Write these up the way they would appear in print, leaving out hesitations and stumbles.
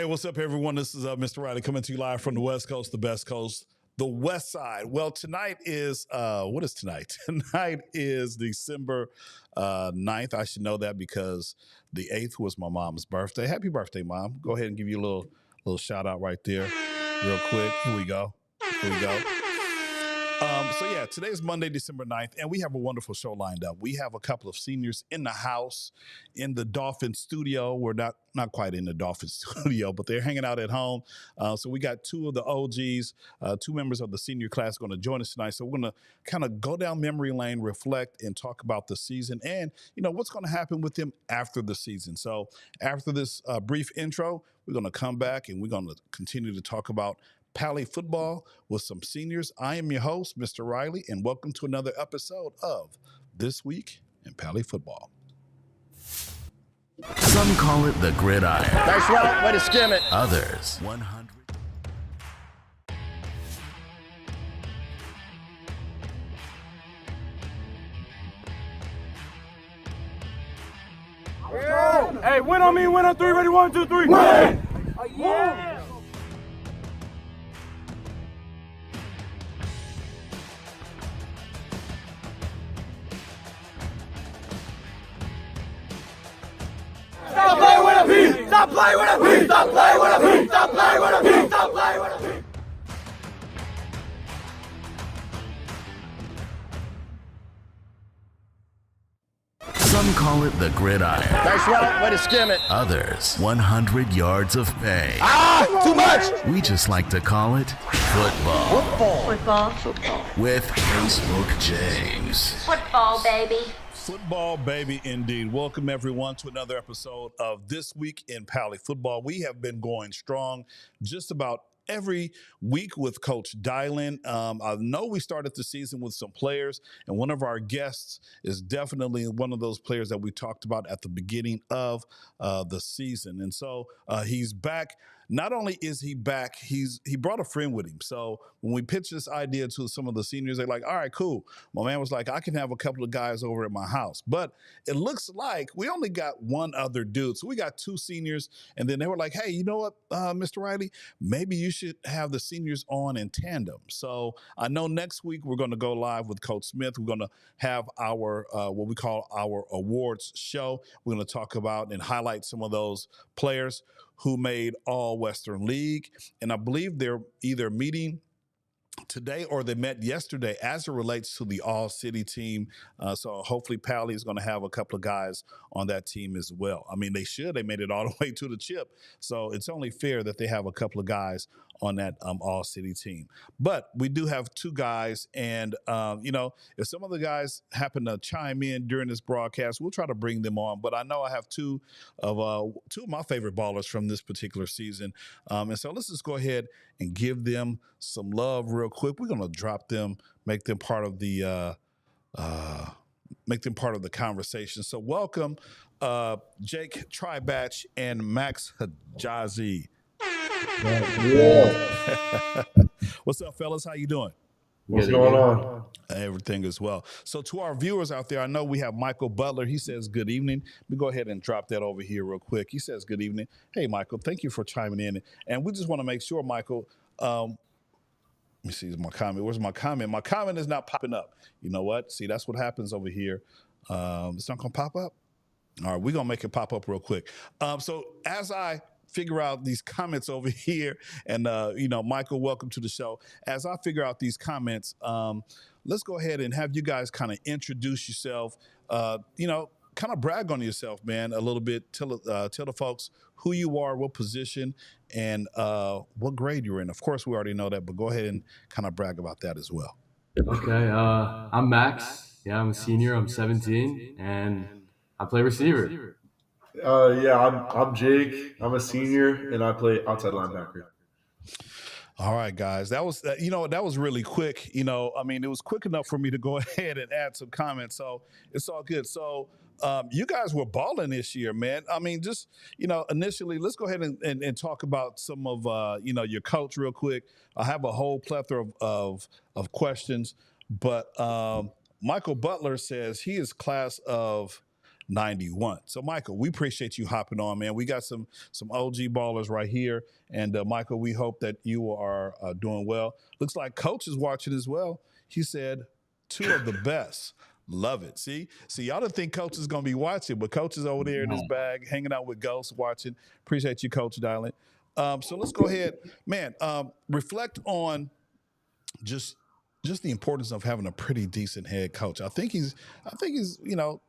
what's up, everyone? This is Mr. Riley coming to you live from the West Coast, the best coast, the West Side. Well, tonight is, what is tonight? Tonight is December 9th. I should know that because the 8th was my mom's birthday. Happy birthday, Mom. Go ahead and give you a little shout out right there real quick. Here we go. So yeah, today's Monday, December 9th, and we have a wonderful show lined up. We have a couple of seniors in the house, in the Dolphin studio. We're not quite in the Dolphin studio, but they're hanging out at home. So we got two of the OGs, two members of the senior class going to join us tonight. So we're going to kind of go down memory lane, reflect, and talk about the season and, what's going to happen with them after the season. So after this brief intro, we're going to come back and we're going to continue to talk about Pali Football with some seniors. I am your host, Mr. Riley, and welcome to another episode of This Week in Pali Football. Some call it the gridiron. Nice route, way to skim it. Others, 100. Hey, win on me, win on three, ready, 1, 2, 3. Win! Oh, yeah! Stop playing with a P! Stop playing with a P! Stop playing with a P! Stop playing with a P! Stop playing with a P! Some call it the gridiron. Nice route, way to skim it. Others, 100 yards of pay. Too much! We just like to call it football. Football. With Facebook James. Football, baby. Football, baby, indeed. Welcome, everyone, to another episode of This Week in Pali Football. We have been going strong just about every week with Coach Dylan. I know we started the season with some players, and one of our guests is definitely one of those players that we talked about at the beginning of the season. And so he's back. Not only is he back, he brought a friend with him. So when we pitched this idea to some of the seniors, they're like, all right, cool. My man was like, I can have a couple of guys over at my house. But it looks like we only got one other dude. So we got two seniors. And then they were like, hey, you know what, Mr. Riley, maybe you should have the seniors on in tandem. So I know next week we're going to go live with Coach Smith. We're going to have our what we call our awards show. We're going to talk about and highlight some of those players who made All-Western League. And I believe they're either meeting today or they met yesterday as it relates to the All-City team. So hopefully Pali is going to have a couple of guys on that team as well. I mean, they should. They made it all the way to the chip. So it's only fair that they have a couple of guys on that All-City team. But we do have two guys. And, if some of the guys happen to chime in during this broadcast, we'll try to bring them on. But I know I have two of my favorite ballers from this particular season. And so let's just go ahead and give them some love real quick. We're going to drop them, make them part of the conversation. So welcome, Jake Tribatch and Max Hajazi. Yeah. What's up, fellas? How you doing? What's going on? Everything as well. So to our viewers out there, I know we have Michael Butler. He says good evening. Let me go ahead and drop that over here real quick. He says good evening. Hey, Michael, thank you for chiming in. And we just want to make sure, Michael, let me see my comment. Where's my comment? My comment is not popping up. You know what? See, that's what happens over here. It's not going to pop up? All right, we're going to make it pop up real quick. So as I figure out these comments over here, and, Michael, welcome to the show. As I figure out these comments, let's go ahead and have you guys kind of introduce yourself, kind of brag on yourself, man, a little bit. Tell the folks who you are, what position, and what grade you're in. Of course, we already know that, but go ahead and kind of brag about that as well. Okay, I'm Max. Yeah, I'm a senior. I'm 17, and I play receiver. I'm Jake. I'm a senior, and I play outside linebacker. All right, guys, that was really quick. It was quick enough for me to go ahead and add some comments. So it's all good. So you guys were balling this year, man. I mean, just, initially, let's go ahead and talk about some of, your coach real quick. I have a whole plethora of questions, but Michael Butler says he is class of 91. So, Michael, we appreciate you hopping on, man. We got some OG ballers right here. And, Michael, we hope that you are doing well. Looks like Coach is watching as well. He said, 2 of the best. Love it. See, y'all didn't think Coach is going to be watching, but Coach is over there in his bag, hanging out with Ghost, watching. Appreciate you, Coach Dylan. So let's go ahead, man. Reflect on just the importance of having a pretty decent head coach. I think he's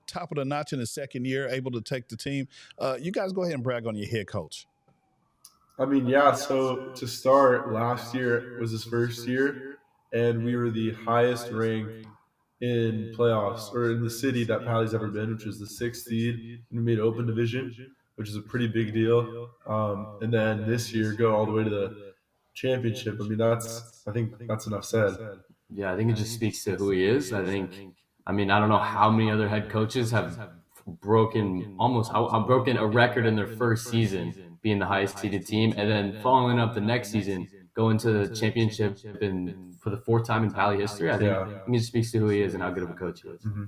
top of the notch in his second year, able to take the team. You guys go ahead and brag on your head coach. I mean, yeah. So to start, last year was his first year, and we were the highest ranked in playoffs or in the city that Pali's ever been, which was the 6th seed. And we made open division, which is a pretty big deal. And then this year, go all the way to the championship. I mean, I think that's enough said. Yeah, I think it just speaks to who he is. I don't know how many other head coaches have broken a record in their first season, being the highest seeded team, and then following up the next season, going to the championship for the 4th time in Pali history. I think it just speaks to who he is and how good of a coach he is. Mm-hmm.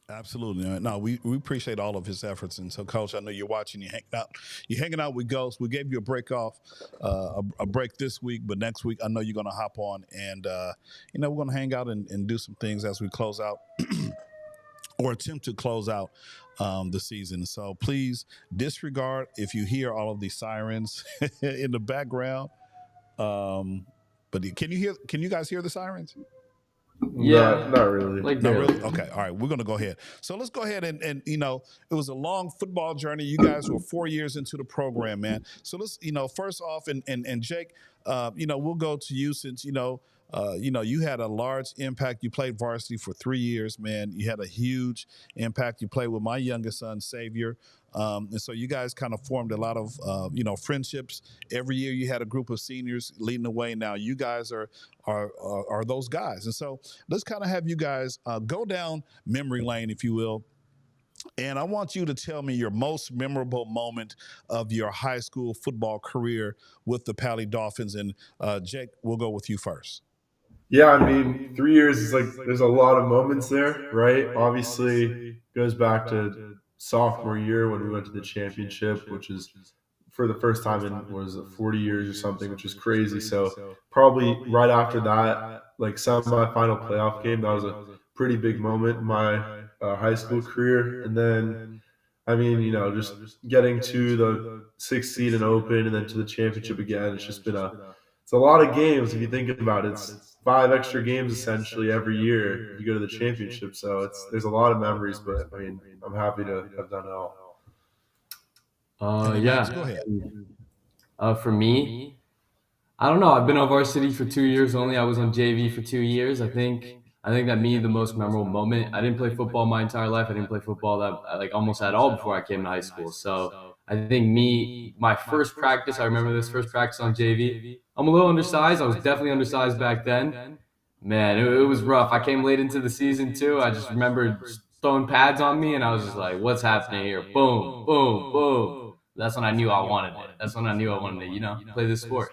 Absolutely. No, we appreciate all of his efforts. And so, Coach, I know you're watching. You're hanging out with Ghost. We gave you a break off, a break this week, but next week I know you're going to hop on, and we're going to hang out and do some things as we close out or attempt to close out the season. So please disregard if you hear all of these sirens in the background. But can you guys hear the sirens? Yeah, not really. Not really? Okay, all right. We're going to go ahead. So let's go ahead and it was a long football journey. You guys were 4 years into the program, man. So let's, first off, and Jake, we'll go to you since, you had a large impact. You played varsity for 3 years, man. You had a huge impact. You played with my youngest son, Xavier. And so you guys kind of formed a lot of, friendships. Every year you had a group of seniors leading the way. Now you guys are those guys. And so let's kind of have you guys go down memory lane, if you will. And I want you to tell me your most memorable moment of your high school football career with the Pali Dolphins. And Jake, we'll go with you first. Yeah, I mean, 3 years is there's a lot of moments there, right? Obviously, goes back to sophomore year when we went to the championship, which is for the first time in 40 years or something, which is crazy. So probably right after that, semifinal playoff game, that was a pretty big moment in my high school career. And then, I mean, just getting to the 6th seed and open, and then to the championship again. It's just been it's a lot of games if you think about it. It's 5 extra games essentially every year if you go to the championship. So there's a lot of memories, but I mean, I'm happy to have done it all. Yeah. Go ahead. For me, I don't know. I've been on varsity for 2 years only. I was on JV for 2 years. I think that the most memorable moment. I didn't play football my entire life. I didn't play football that almost at all before I came to high school. So I think my first practice. I remember this first practice on JV. I'm a little undersized. I was definitely undersized back then. Man, it was rough. I came late into the season too. I just remember throwing pads on me, and I was just like, "What's happening here?" Boom, boom, boom. That's when I knew I wanted it. That's when I knew I wanted to, play this sport.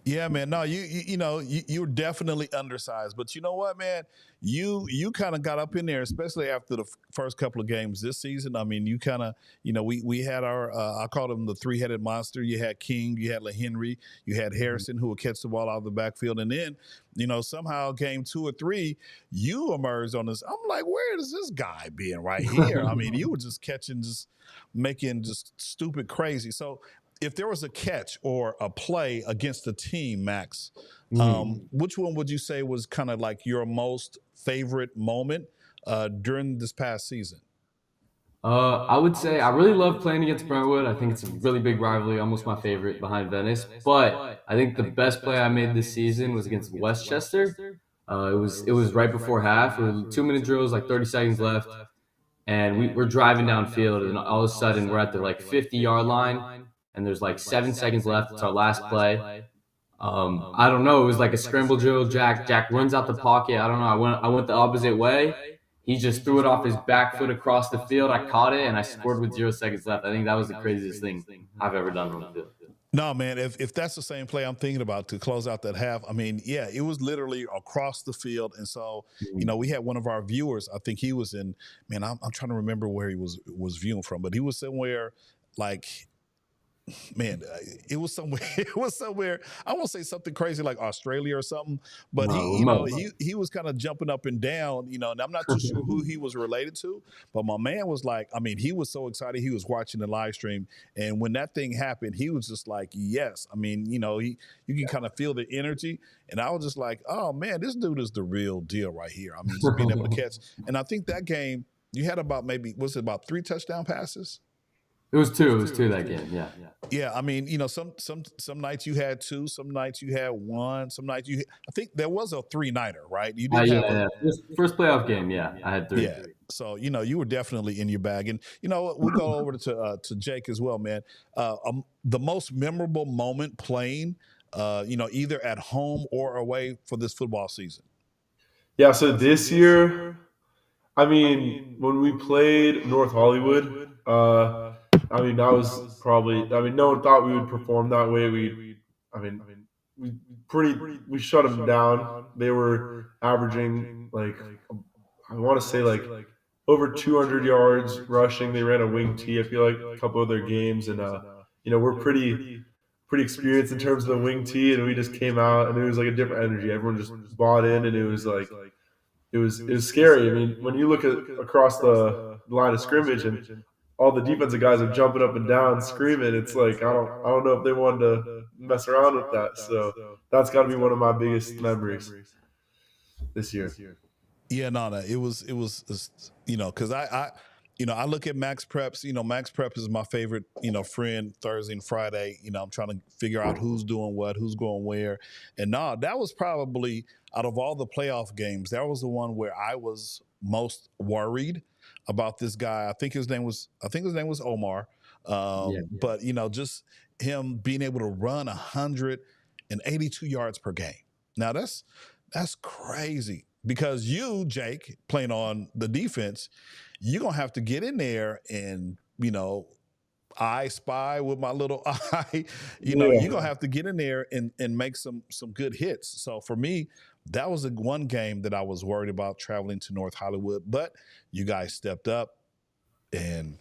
Yeah, man. No, you were definitely undersized, but you know what, man? You kind of got up in there, especially after the first couple of games this season. I mean, you kind of, we had our, I called him the 3-headed monster. You had King, you had LaHenry, you had Harrison, who would catch the ball out of the backfield, and then, somehow game 2 or 3, you emerged on this. I'm like, where is this guy being right here? I mean, you were just catching, just making just stupid crazy. So if there was a catch or a play against a team, Max, which one would you say was kind of like your most favorite moment during this past season? I would say I really love playing against Brentwood. I think it's a really big rivalry, almost my favorite behind Venice. But I think the best play I made this season was against Westchester. It was right before half. It was 2-minute drills, 30 seconds left. And we're driving downfield, and all of a sudden we're at the 50-yard line. And there's 7 seconds left. It's our last play. I don't know. It was like a scramble drill. Jack runs out the pocket. I don't know. I went the opposite way. He just threw it off his back foot across the field. I caught it, and I scored with 0 seconds left. I think that was the craziest thing I've ever done on the field. No, man, if that's the same play I'm thinking about to close out that half, I mean, yeah, it was literally across the field. And so, we had one of our viewers, I think he was in, man, I'm trying to remember where he was viewing from, but he was somewhere like, man, it was somewhere. It was somewhere. I won't say something crazy like Australia or something, but No, he, remote. he was kind of jumping up and down, and I'm not too sure who he was related to, but my man was like, I mean, he was so excited. He was watching the live stream, and when that thing happened, he was just like, yes. I mean, you can kind of feel the energy, and I was just like, oh man, this dude is the real deal right here. I mean, just being able to catch, and I think that game you had about was it about 3 touchdown passes? It was two. It was two that game. Yeah. Yeah, I mean, some nights you had 2, some nights you had 1, some nights I think there was a 3-nighter, right? You did have Yeah. First playoff game. Yeah, I had 3. yeah. So you were definitely in your bag, and we'll go over to Jake as well, man. The most memorable moment playing, either at home or away for this football season. Yeah, so this year, I mean, when we played North Hollywood, I mean, that was probably, I mean, no one thought we would perform that way. I mean, we we shut them down. They were averaging like, I want to say like over 200 yards rushing. They ran a wing tee. I feel like a couple of their games, and we're pretty experienced in terms of the wing tee, and we just came out, and it was like a different energy. Everyone just bought in, and it was like it was scary. I mean, when you look at across the line of scrimmage and all the defensive guys are jumping up and down, screaming, it's like I don't know if they wanted to mess around with that. So that's got to be one of my biggest memories this year. Yeah, no, it was, because I look at Max Preps. Max Prep is my favorite, friend. Thursday and Friday, I'm trying to figure out who's doing what, who's going where, and no, that was probably out of all the playoff games, that was the one where I was most worried about this guy. I think his name was Omar, but just him being able to run 182 yards per game. Now that's crazy. Because you, Jake, playing on the defense, you're going to have to get in there and, I spy with my little eye. You're going to have to get in there and make some good hits. So for me, that was the one game that I was worried about traveling to North Hollywood. But you guys stepped up and,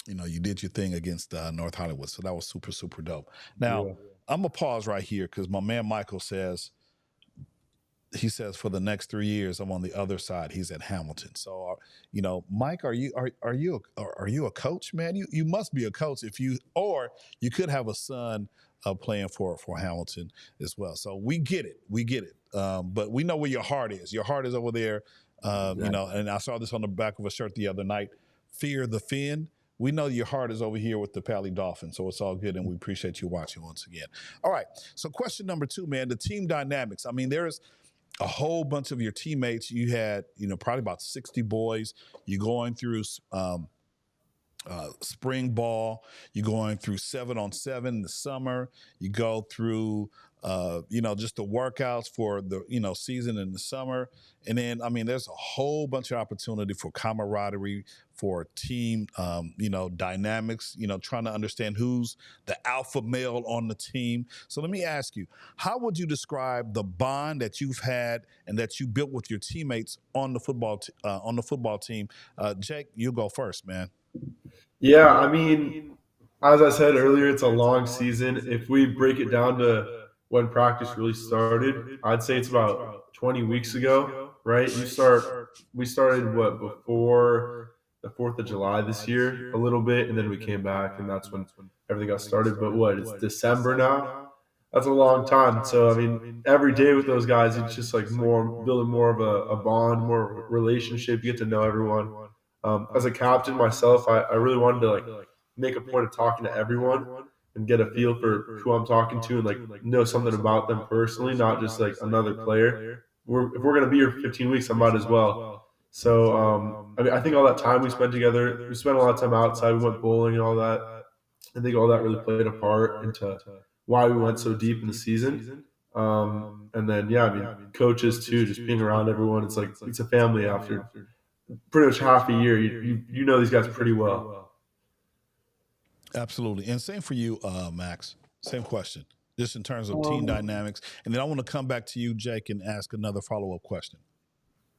you did your thing against North Hollywood. So that was super, super dope. Now, I'm going to pause right here because my man Michael says, for the next 3 years, I'm on the other side. He's at Hamilton. So, Mike, are you a coach, man? You must be a coach or you could have a son playing for Hamilton as well. So we get it. But we know where your heart is. Your heart is over there. And I saw this on the back of a shirt the other night. Fear the Fin. We know your heart is over here with the Pali Dolphins, so it's all good, and we appreciate you watching once again. All right. So question number 2, man, the team dynamics. I mean, there's a whole bunch of your teammates. You had, probably about 60 boys. You're going through spring ball. You're going through 7-on-7 in the summer. You go through, just the workouts for the, season in the summer. And then, I mean, there's a whole bunch of opportunity for camaraderie, for team, dynamics, trying to understand who's the alpha male on the team. So let me ask you, how would you describe the bond that you've had and that you built with your teammates on the football team? Jake, you go first, man. Yeah, I mean, as I said earlier, it's a long season. If we break it down to when practice really started, I'd say it's about 20 weeks ago, right? We started before the 4th of July this year, a little bit, and then we came back, and that's when everything got started. But it's December now? That's a long time. So, I mean, every day with those guys, it's just like building more of a bond, more of a relationship. You get to know everyone. As a captain myself, I really wanted to make a point of talking to everyone and get a feel for who I'm talking to and know something about them personally, not just like another player. If we're gonna be here for 15 weeks, I might as well. So I mean, I think all that time we spent together, we spent a lot of time outside. We went bowling and all that. I think all that really played a part into why we went so deep in the season. And then I mean, coaches too, just being around everyone. It's like it's a family after pretty much half a year. You know these guys pretty well. Absolutely. And same for you, Max. Same question, just in terms of team dynamics. And then I want to come back to you, Jake, and ask another follow-up question.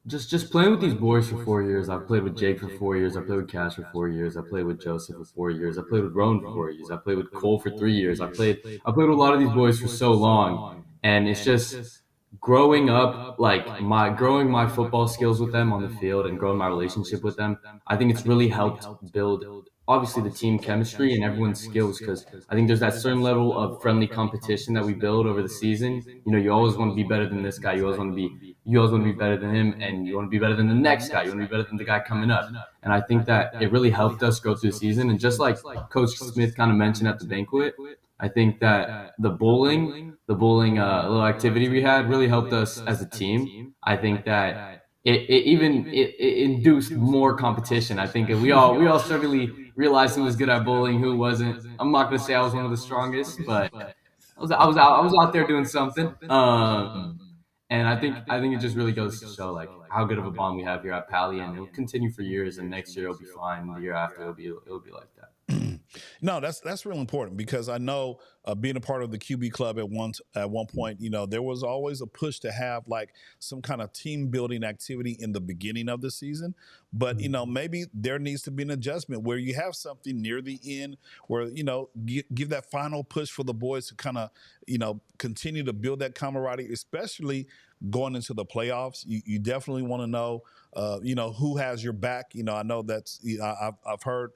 Just playing with these boys for 4 years. I've played with Jake for 4 years. I played with Cash for 4 years. I played with Joseph for 4 years. I played with Roan for 4 years. I played with Cole for 3 years. I played with a lot of these boys for so long, and it's just growing up, like growing my football skills with them on the field and growing my relationship with them. I think it's really helped build obviously the team chemistry and everyone's skills, because I think there's that certain level of friendly competition that we build over the season. You know, you always want to be better than this guy. You always want to be better than him, and you want to be better than the next guy. You want to be better than the guy coming up. And I think that it really helped us go through the season. And just like Coach Smith kind of mentioned at the banquet, I think that the bowling little activity we had really helped us as a team. I think that it induced more competition. I think we all certainly realized who was good at bowling, who wasn't. I'm not gonna say I was one of the strongest, but I was out there doing something. And I think it just really goes to show like how good of a bond we have here at Pali, and it'll continue for years. And next year it'll be fine. The year after it'll be like that. No, that's real important, because I know being a part of the QB club at one point, you know, there was always a push to have like some kind of team building activity in the beginning of the season. But, you know, maybe there needs to be an adjustment where you have something near the end where, you know, give that final push for the boys to kind of, you know, continue to build that camaraderie, especially going into the playoffs. You definitely want to know, you know, who has your back. You know, I know that's, you know, I've heard,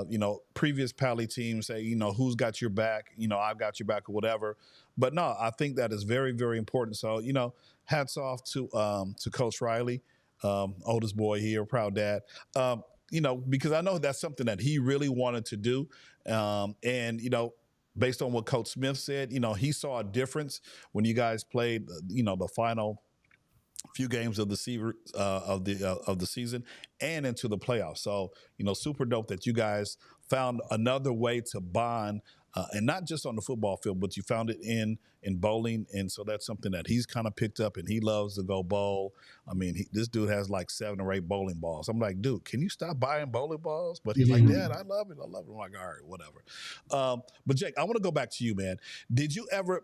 you know, previous Pali teams say, you know, who's got your back, you know, I've got your back or whatever. But no, I think that is very, very important. So, you know, hats off to Coach Riley, oldest boy here, proud dad. You know, because I know that's something that he really wanted to do. And, you know, based on what Coach Smith said, you know, he saw a difference when you guys played, you know, the final few games of the season and into the playoffs. So, you know, super dope that you guys found another way to bond, and not just on the football field, but you found it in bowling. And so that's something that he's kind of picked up, and he loves to go bowl. I mean, this dude has like 7 or 8 bowling balls. I'm like, dude, can you stop buying bowling balls? But he's like, Dad, I love it. I'm like, all right, whatever. But Jake, I want to go back to you, man. Did you ever,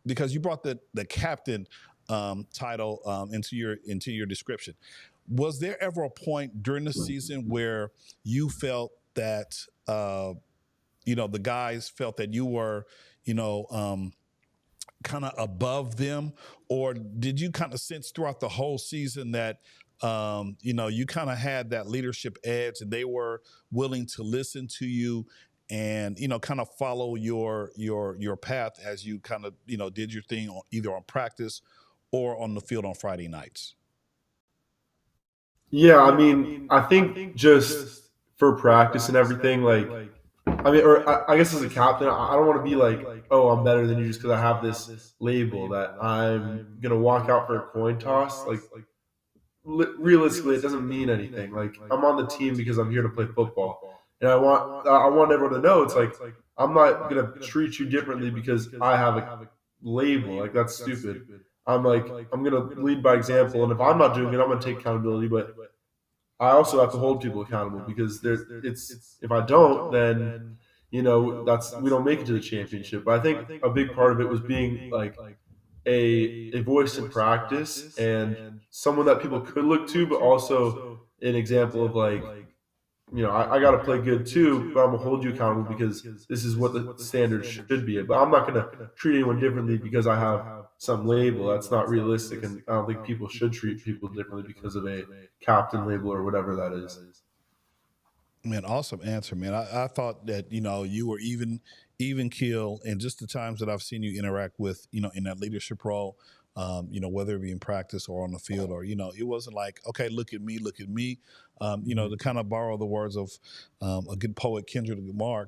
because you brought the captain title into your description, was there ever a point during the season where you felt that you know, the guys felt that you were, you know, kind of above them, or did you kind of sense throughout the whole season that you know, you kind of had that leadership edge and they were willing to listen to you and, you know, kind of follow your path as you kind of, you know, did your thing either on practice or on the field on Friday nights? Yeah, I mean, I think just for practice and everything, like, I mean, or I guess as a captain, I don't want to be like, oh, I'm better than you just because I have this label that I'm gonna walk out for a coin toss. Like, realistically, it doesn't mean anything. Like, I'm on the team because I'm here to play football, and I want everyone to know it's like I'm not gonna treat you differently because I have a label. Like, that's stupid. I'm like, I'm gonna lead by example, and if I'm not doing it, I'm gonna take accountability. But I also have to hold people accountable because it's if I don't, then you know we don't make it to the championship. But I think a big part of it was being like a voice in practice and someone that people could look to, but also an example of like, you know, I got to play good too, but I'm gonna hold you accountable because this is what the standard should be. But I'm not gonna treat anyone differently because I have some label. That's not realistic, and I don't think people should treat people differently because of a captain label or whatever that is. Man, awesome answer, man. I thought that, you know, you were even keel, and just the times that I've seen you interact with, you know, in that leadership role, you know, whether it be in practice or on the field, or, you know, it wasn't like, okay, look at me. You know, to kind of borrow the words of a good poet, Kendrick Lamar,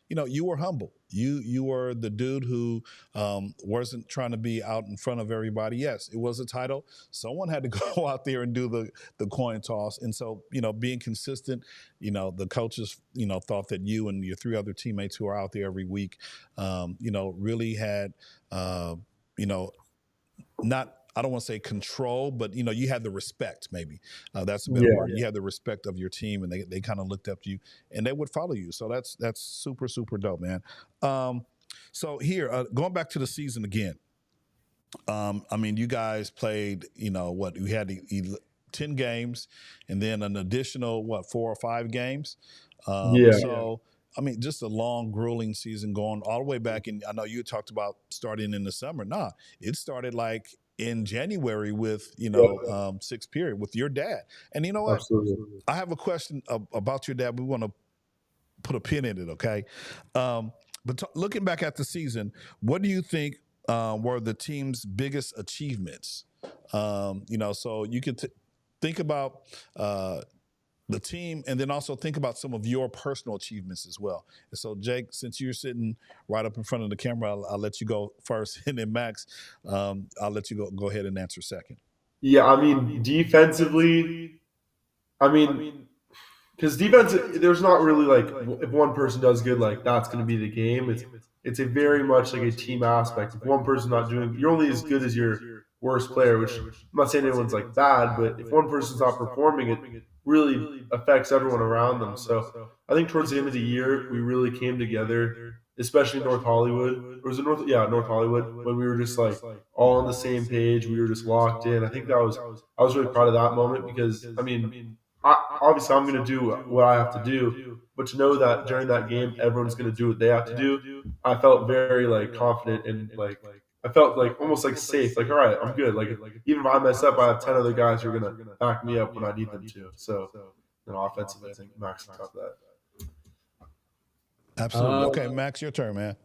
you know, you were humble. You were the dude who wasn't trying to be out in front of everybody. Yes, it was a title. Someone had to go out there and do the coin toss. And so, you know, being consistent, you know, the coaches, you know, thought that you and your 3 other teammates who are out there every week, you know, really had, you know, not, I don't want to say control, but, you know, you had the respect, maybe. That's a better word. You had the respect of your team, and they kind of looked up to you, and they would follow you. So that's super, super dope, man. So here, going back to the season again. I mean, you guys played, what, you had 10 games and then an additional, 4 or 5 games. Yeah. So, I mean, just a long, grueling season going all the way back. And I know you talked about starting in the summer. Nah, it started like in January with, sixth period with your dad. And you know what? Absolutely. I have a question about your dad. We want to put a pin in it, okay? But looking back at the season, what do you think were the team's biggest achievements? So you could think about the team and then also think about some of your personal achievements as well. And so, Jake, since you're sitting right up in front of the camera, I'll let you go first. And then, Max, I'll let you go ahead and answer second. Yeah, I mean, defensively, I mean, because defense, there's not really like if one person does good, like that's going to be the game. It's a very much like a team aspect. If one person's not doing, you're only as good as your worst player. Which I'm not saying anyone's like bad, but if one person's not performing, it really affects everyone around them. So I think towards the end of the year, we really came together, especially North Hollywood. Or was it North? Yeah, North Hollywood. When we were just like all on the same page, we were just locked in. I think I was really proud of that moment because I mean. Obviously, I'm going to do what I have to do, but to know that during that game, everyone's going to do what they have to do, I felt very like confident and like I felt like almost like safe. Like, all right, I'm good. Like, even if I mess up, I have 10 other guys who are going to back me up when I need them to. So, offensively, I think Max on top of that. Absolutely. Okay, Max, your turn, man.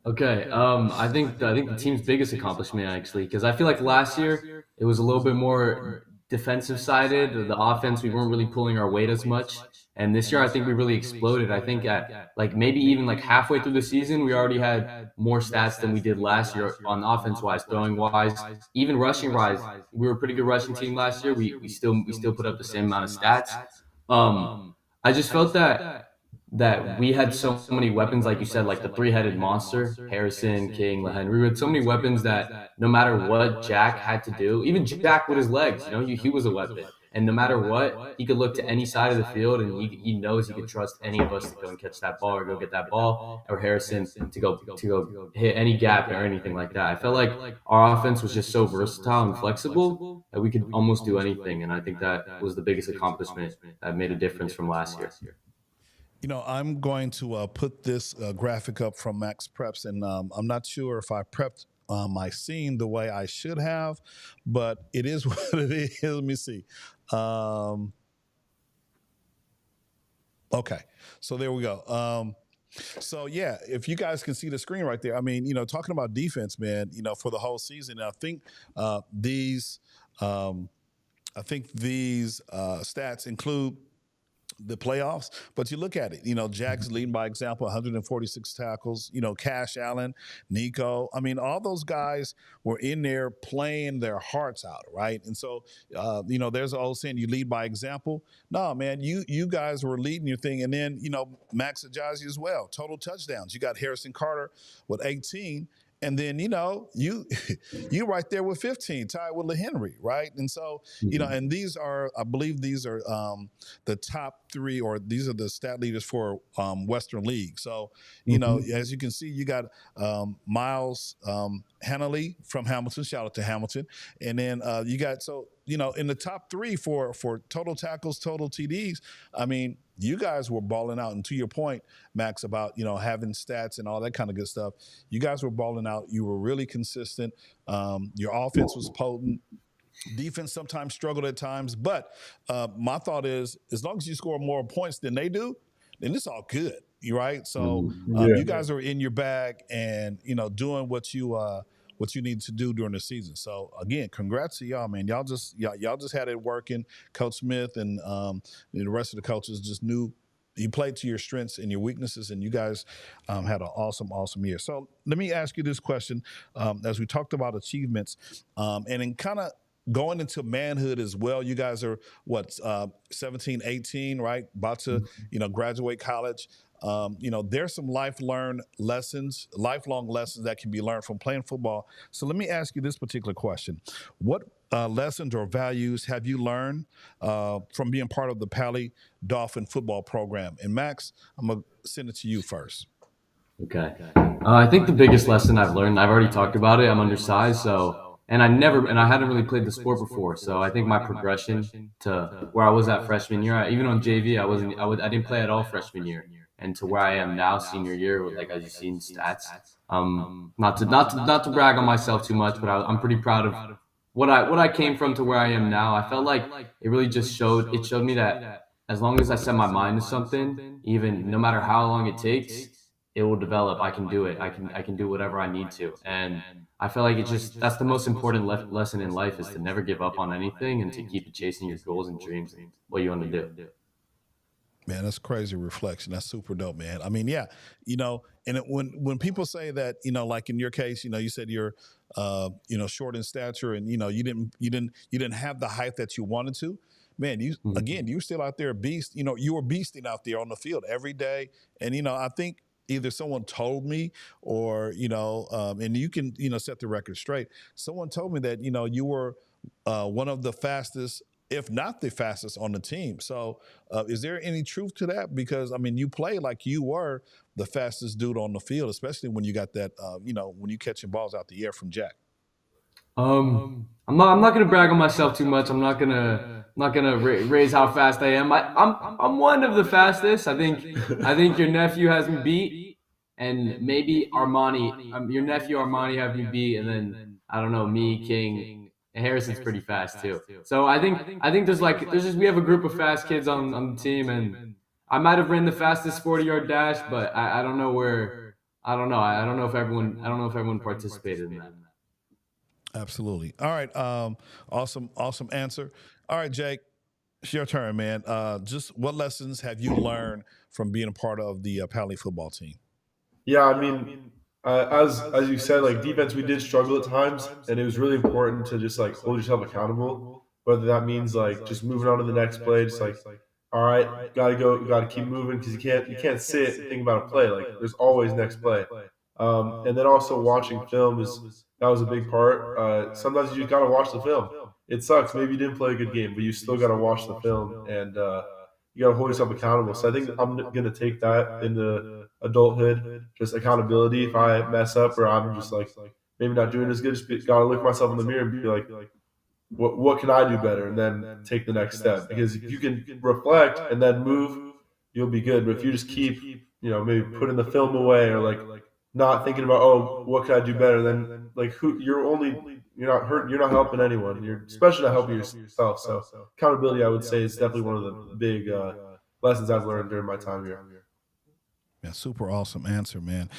Okay, I think the team's biggest accomplishment actually, because I feel like last year it was a little bit more defensive sided. The offense, we weren't really pulling our weight as much, and this year I think we really exploded. I think at like maybe even like halfway through the season, we already had more stats than we did last year on offense wise, throwing wise, even rushing wise. We were a pretty good rushing team last year. We still put up the same amount of stats. I just felt that we had so many weapons, like you said, like the three-headed monster, Harrison, King, Lehen. We had so many weapons that no matter what Jack had to do, even Jack with his legs, he was a weapon. And no matter what, he could look to any side of the field, and he knows he could trust any of us to go and catch that ball or go get that ball, or Harrison to go hit any gap or anything like that. I felt like our offense was just so versatile and flexible that we could almost do anything, and I think that was the biggest accomplishment that made a difference from last year. I'm going to put this graphic up from Max Preps, and I'm not sure if I prepped my scene the way I should have, but it is what it is. Let me see. Okay, so there we go. So yeah, if you guys can see the screen right there, I mean, talking about defense, man, for the whole season, I think these stats include the playoffs, but you look at it, Jack's leading by example, 146 tackles, Cash Allen, Nico. I mean, all those guys were in there playing their hearts out, right? And so, there's an old saying, you lead by example. No, man, you guys were leading your thing. And then, Max Ajazi as well, total touchdowns. You got Harrison Carter with 18. And then, you right there with 15, tied with LeHenry, right? And so, and I believe these are the top 3, or these are the stat leaders for Western League. So, as you can see, you got Miles Hannley from Hamilton. Shout out to Hamilton. And then you got, in the top 3 for total tackles, total TDs, I mean, you guys were balling out. And to your point, Max, about, having stats and all that kind of good stuff, you guys were balling out. You were really consistent. Your offense was potent. Defense sometimes struggled at times. But my thought is, as long as you score more points than they do, then it's all good, right? So you guys are in your bag and, doing what you need to do during the season. So again, congrats to y'all, man. Y'all just had it working. Coach Smith and the rest of the coaches just knew you played to your strengths and your weaknesses, and you guys had an awesome year. So let me ask you this question, as we talked about achievements, and in kind of going into manhood as well. You guys are 17, 18, right? About to, graduate college. There's some lifelong lessons that can be learned from playing football. So let me ask you this particular question. What lessons or values have you learned from being part of the Pali Dolphin football program? And Max, I'm going to send it to you first. Okay. I think the biggest lesson I've learned, I've already talked about it. I'm undersized, and I hadn't really played the sport before. So I think my progression to where I was at freshman year, even on JV, I didn't play at all freshman year, and to where I am now, senior year, like as you've seen stats. Not to brag on myself too much, but I'm pretty proud of what I came from to where I am now. I felt like it really just showed me that as long as I set my mind to something, even no matter how long it takes, it will develop. I can do it. I can do whatever I need to. And I feel like that's the most important lesson in life is to never give up on anything and to keep chasing your goals and dreams and what you want to do. Man, that's crazy reflection. That's super dope, man. I mean, yeah, and when people say that, like in your case, you said you're, short in stature, and you didn't have the height that you wanted to. Man, you were still out there, beast. You were beasting out there on the field every day, and I think either someone told me or and you can set the record straight. Someone told me that you were one of the fastest, if not the fastest, on the team. So is there any truth to that? Because, I mean, you play like you were the fastest dude on the field, especially when you got that, when you catching balls out the air from Jack. I'm not gonna brag on myself too much. I'm not gonna raise how fast I am. I'm one of the fastest. I think your nephew has me beat, and maybe Armani, your nephew Armani have me beat, and then I don't know, me, King, and Harrison's pretty fast too. So I think there's just we have a group of fast kids on the team, and I might have ran the fastest 40-yard dash, but I don't know where. I don't know if everyone participated in that. Absolutely. All right. Awesome answer. All right, Jake, it's your turn, man. Just what lessons have you learned from being a part of the Pali football team? Yeah, I mean, as you said, like defense, we did struggle at times, and it was really important to just like hold yourself accountable. Whether that means like just moving on to the next play, just like, all right, gotta go, gotta keep moving because you can't sit and think about a play. Like there's always next play. And then also watching film that was a big part. Sometimes you just gotta watch the film. It sucks. Maybe you didn't play a good game, but you still gotta watch the film and you gotta hold yourself accountable. So I think I'm gonna take that into adulthood, just accountability. If I mess up or I'm just like maybe not doing as good, just gotta look myself in the mirror and be like, what can I do better, and then take the next step. Because if you can reflect and then move, you'll be good. But if you just keep, maybe putting the film away or like not thinking about, oh, what can I do better, then like you're not helping anyone. You're especially not helping yourself. So accountability, I would say, is definitely one of the big lessons I've learned during my time here. Yeah, super awesome answer, man.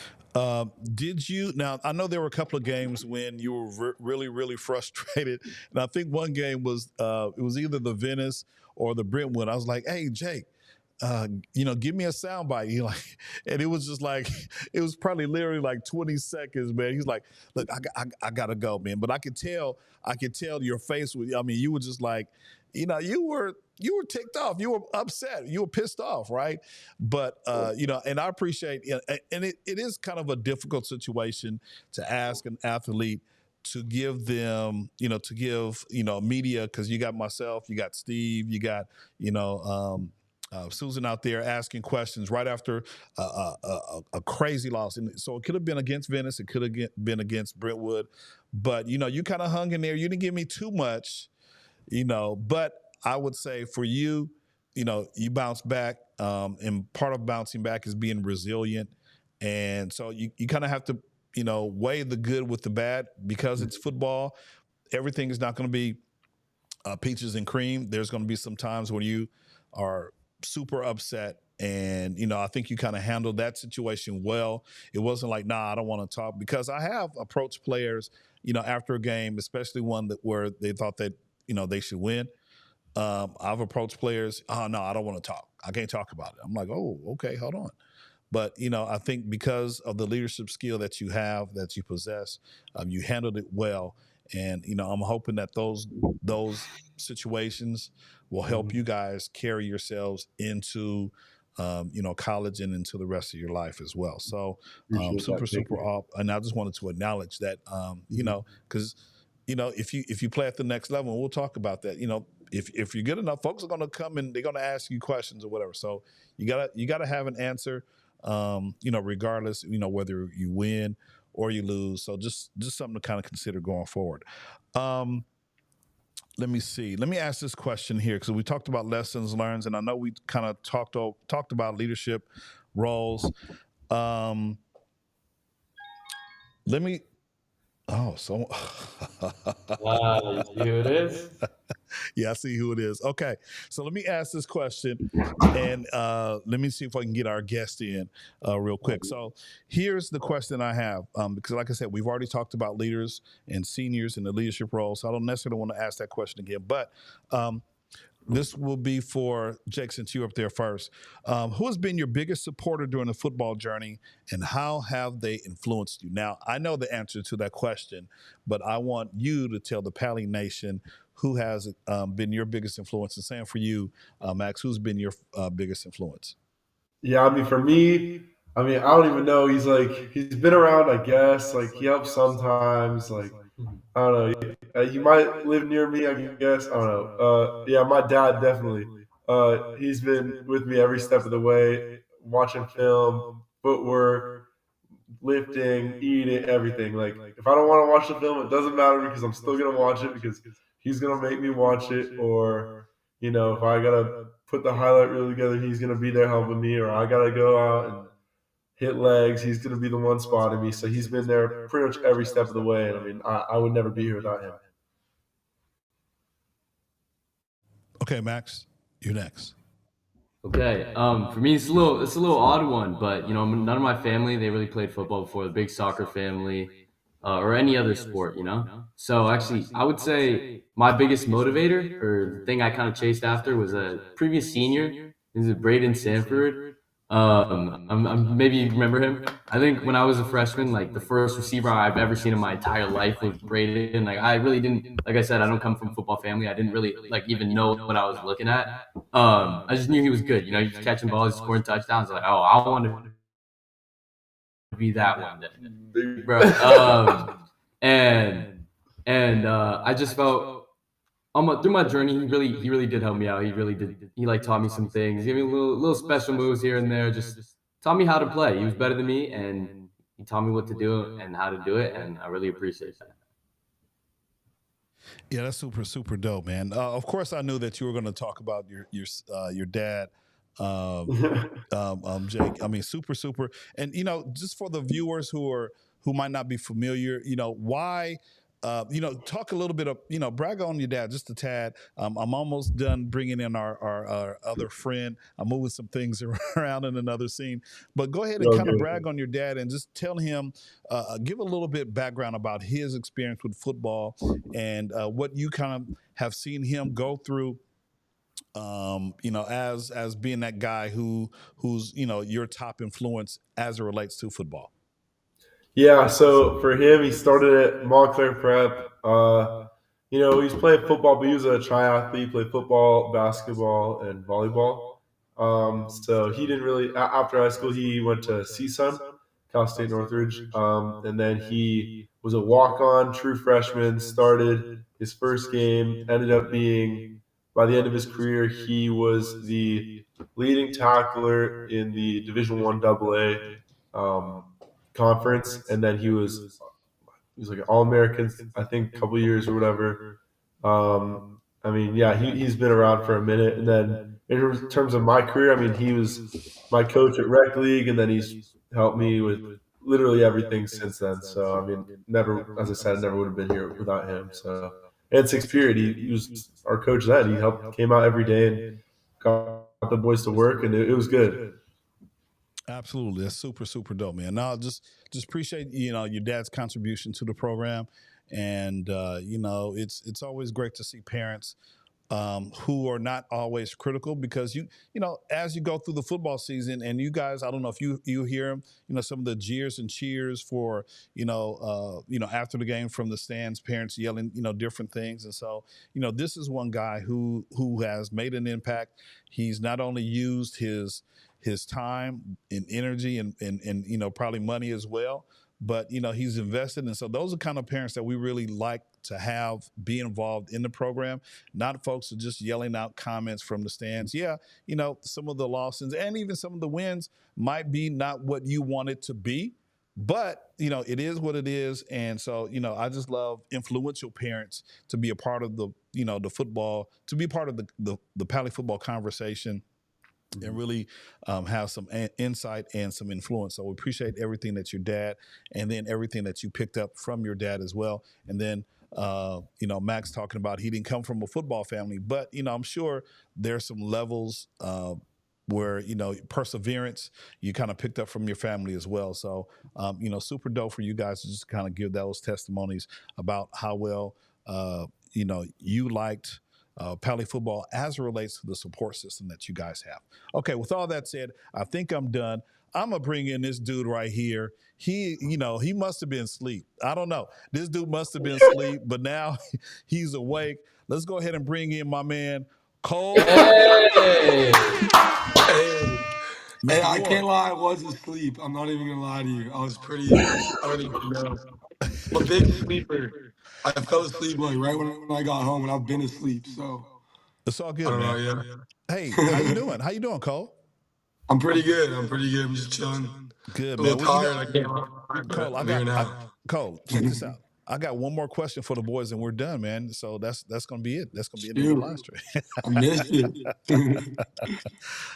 Did you now? I know there were a couple of games when you were really, really frustrated, and I think one game was it was either the Venice or the Brentwood. I was like, "Hey, Jake, give me a soundbite." He like, and it was just like, it was probably literally like 20 seconds, man. He's like, "Look, I gotta go, man." But I could tell your face. I mean, you were just like, you were ticked off. You were upset. You were pissed off, right? But and I appreciate, and it is kind of a difficult situation to ask an athlete to give them, media, because you got myself, you got Steve, you got, Susan out there asking questions right after a crazy loss. And so it could have been against Venice. It could have been against Brentwood. But, you kind of hung in there. You didn't give me too much, but I would say for you, you bounce back. And part of bouncing back is being resilient. And so you kind of have to, weigh the good with the bad because it's football. Everything is not going to be peaches and cream. There's going to be some times when you are super upset. And, I think you kind of handled that situation well. It wasn't like, nah, I don't want to talk, because I have approached players, after a game, especially one where they thought that, they should win. I've approached players, oh, no, I don't want to talk. I can't talk about it. I'm like, oh, okay, hold on. But, I think because of the leadership skill that you have, that you possess, you handled it well. And, I'm hoping that those situations will help you guys carry yourselves into, college and into the rest of your life as well. So super off. And I just wanted to acknowledge that, because, if you play at the next level, and we'll talk about that, if you're good enough, folks are going to come and they're going to ask you questions or whatever. So you gotta have an answer. regardless, whether you win or you lose. So just something to kind of consider going forward. Let me see. Let me ask this question here because we talked about lessons learned, and I know we kind of talked about leadership roles. Let me. Oh, so. Wow, you see who it is? Yeah, I see who it is. Okay, so let me ask this question, and let me see if I can get our guest in real quick. So here's the question I have, because like I said, we've already talked about leaders and seniors in the leadership role, so I don't necessarily want to ask that question again. But this will be for Jake, since you up there first. Who has been your biggest supporter during the football journey, and how have they influenced you? Now, I know the answer to that question, but I want you to tell the Pali Nation who has been your biggest influence. And same for you, Max, who's been your biggest influence? Yeah, I mean, for me, I mean, I don't even know. He's been around, I guess. Like, he helps sometimes. Like, I don't know. You might live near me, I guess. I don't know. Yeah, my dad definitely. He's been with me every step of the way, watching film, footwork, lifting, eating, everything. Like, if I don't want to watch the film, it doesn't matter because I'm still gonna watch it because he's gonna make me watch it. Or, if I gotta put the highlight reel together, he's gonna be there helping me. Or I gotta go out and hit legs, he's gonna be the one spotting me. So he's been there pretty much every step of the way. And I mean, I would never be here without him. Okay, Max, you're next. Okay. For me, it's a little odd one, but none of my family, they really played football before. The big soccer family, or any other sport. So actually, I would say my biggest motivator, or the thing I kind of chased after, was a previous senior. This is Braden Sanford. Maybe you remember him. I think when I was a freshman, like the first receiver I've ever seen in my entire life was Braden. Like I really didn't, like I said, I don't come from a football family. I didn't really even know what I was looking at. I just knew he was good. He's catching balls, scoring touchdowns. Like, oh, I want to be that one day, bro. I just felt through my journey, he really did help me out. He really did. He taught me some things, gave me little special moves here and there. Just taught me how to play. He was better than me, and he taught me what to do and how to do it. And I really appreciate that. Yeah, that's super, super dope, man. Of course, I knew that you were going to talk about your dad, Jake. I mean, super, super. And just for the viewers who might not be familiar, why. Talk a little bit of, brag on your dad just a tad. I'm almost done bringing in our other friend. I'm moving some things around in another scene, but go ahead and kind of brag on your dad and just tell him, give a little bit background about his experience with football and what you kind of have seen him go through. As being that guy who's your top influence as it relates to football. Yeah, so for him, he started at Montclair Prep. He's playing football, but he was a triathlete. He played football, basketball, and volleyball. So he didn't really. After high school, he went to CSUN, Cal State Northridge, and then he was a walk-on, true freshman. Started his first game, ended up being, by the end of his career, he was the leading tackler in the Division I AA. Conference, and then he was like an All-American, I think, a couple years or whatever. I mean, yeah, he's been around for a minute. And then in terms of my career, I mean, he was my coach at Rec League, and then he's helped me with literally everything since then. So, I mean, never, as I said, never would have been here without him. So, and sixth period, he was our coach then. He came out every day and got the boys to work, and it was good. Absolutely, that's super, super dope, man. Now, just appreciate your dad's contribution to the program, and it's always great to see parents who are not always critical, because as you go through the football season, and you guys, I don't know if you hear them, some of the jeers and cheers for after the game from the stands, parents yelling different things, and so this is one guy who has made an impact. He's not only used his time and energy and probably money as well, but he's invested, and so those are kind of parents that we really like to have be involved in the program, not folks who are just yelling out comments from the stands. Yeah, some of the losses and even some of the wins might be not what you want it to be, but it is what it is. And so I just love influential parents to be a part of the football, to be part of the Pali football conversation, and really have some insight and some influence. So we appreciate everything that your dad, and then everything that you picked up from your dad as well. And then, Max talking about he didn't come from a football family, but, I'm sure there's some levels where, perseverance you kind of picked up from your family as well. So, super dope for you guys to just kind of give those testimonies about how well, you liked Pali football as it relates to the support system that you guys have. Okay, with all that said, I think I'm done. I'm gonna bring in this dude right here. He must have been asleep. I don't know. This dude must have been asleep, but now he's awake. Let's go ahead and bring in my man, Cole. Hey, Mr. I Ward. can't lie, I was asleep. I'm not even gonna lie to you. I don't even know. I'm a big sleeper. I fell asleep like right when I got home, and I've been asleep. So It's all I good, don't man. know. Hey, how you Yeah, doing? How you doing, Cole? I'm pretty good. I'm just chilling. Good, A man. little Well, tired. I can't lie, but Cole, I'm here now. Cole, check this out. I got one more question for the boys, and we're done, man. So that's gonna be it. That's gonna be the end of the live Shoot, stream. I missed it.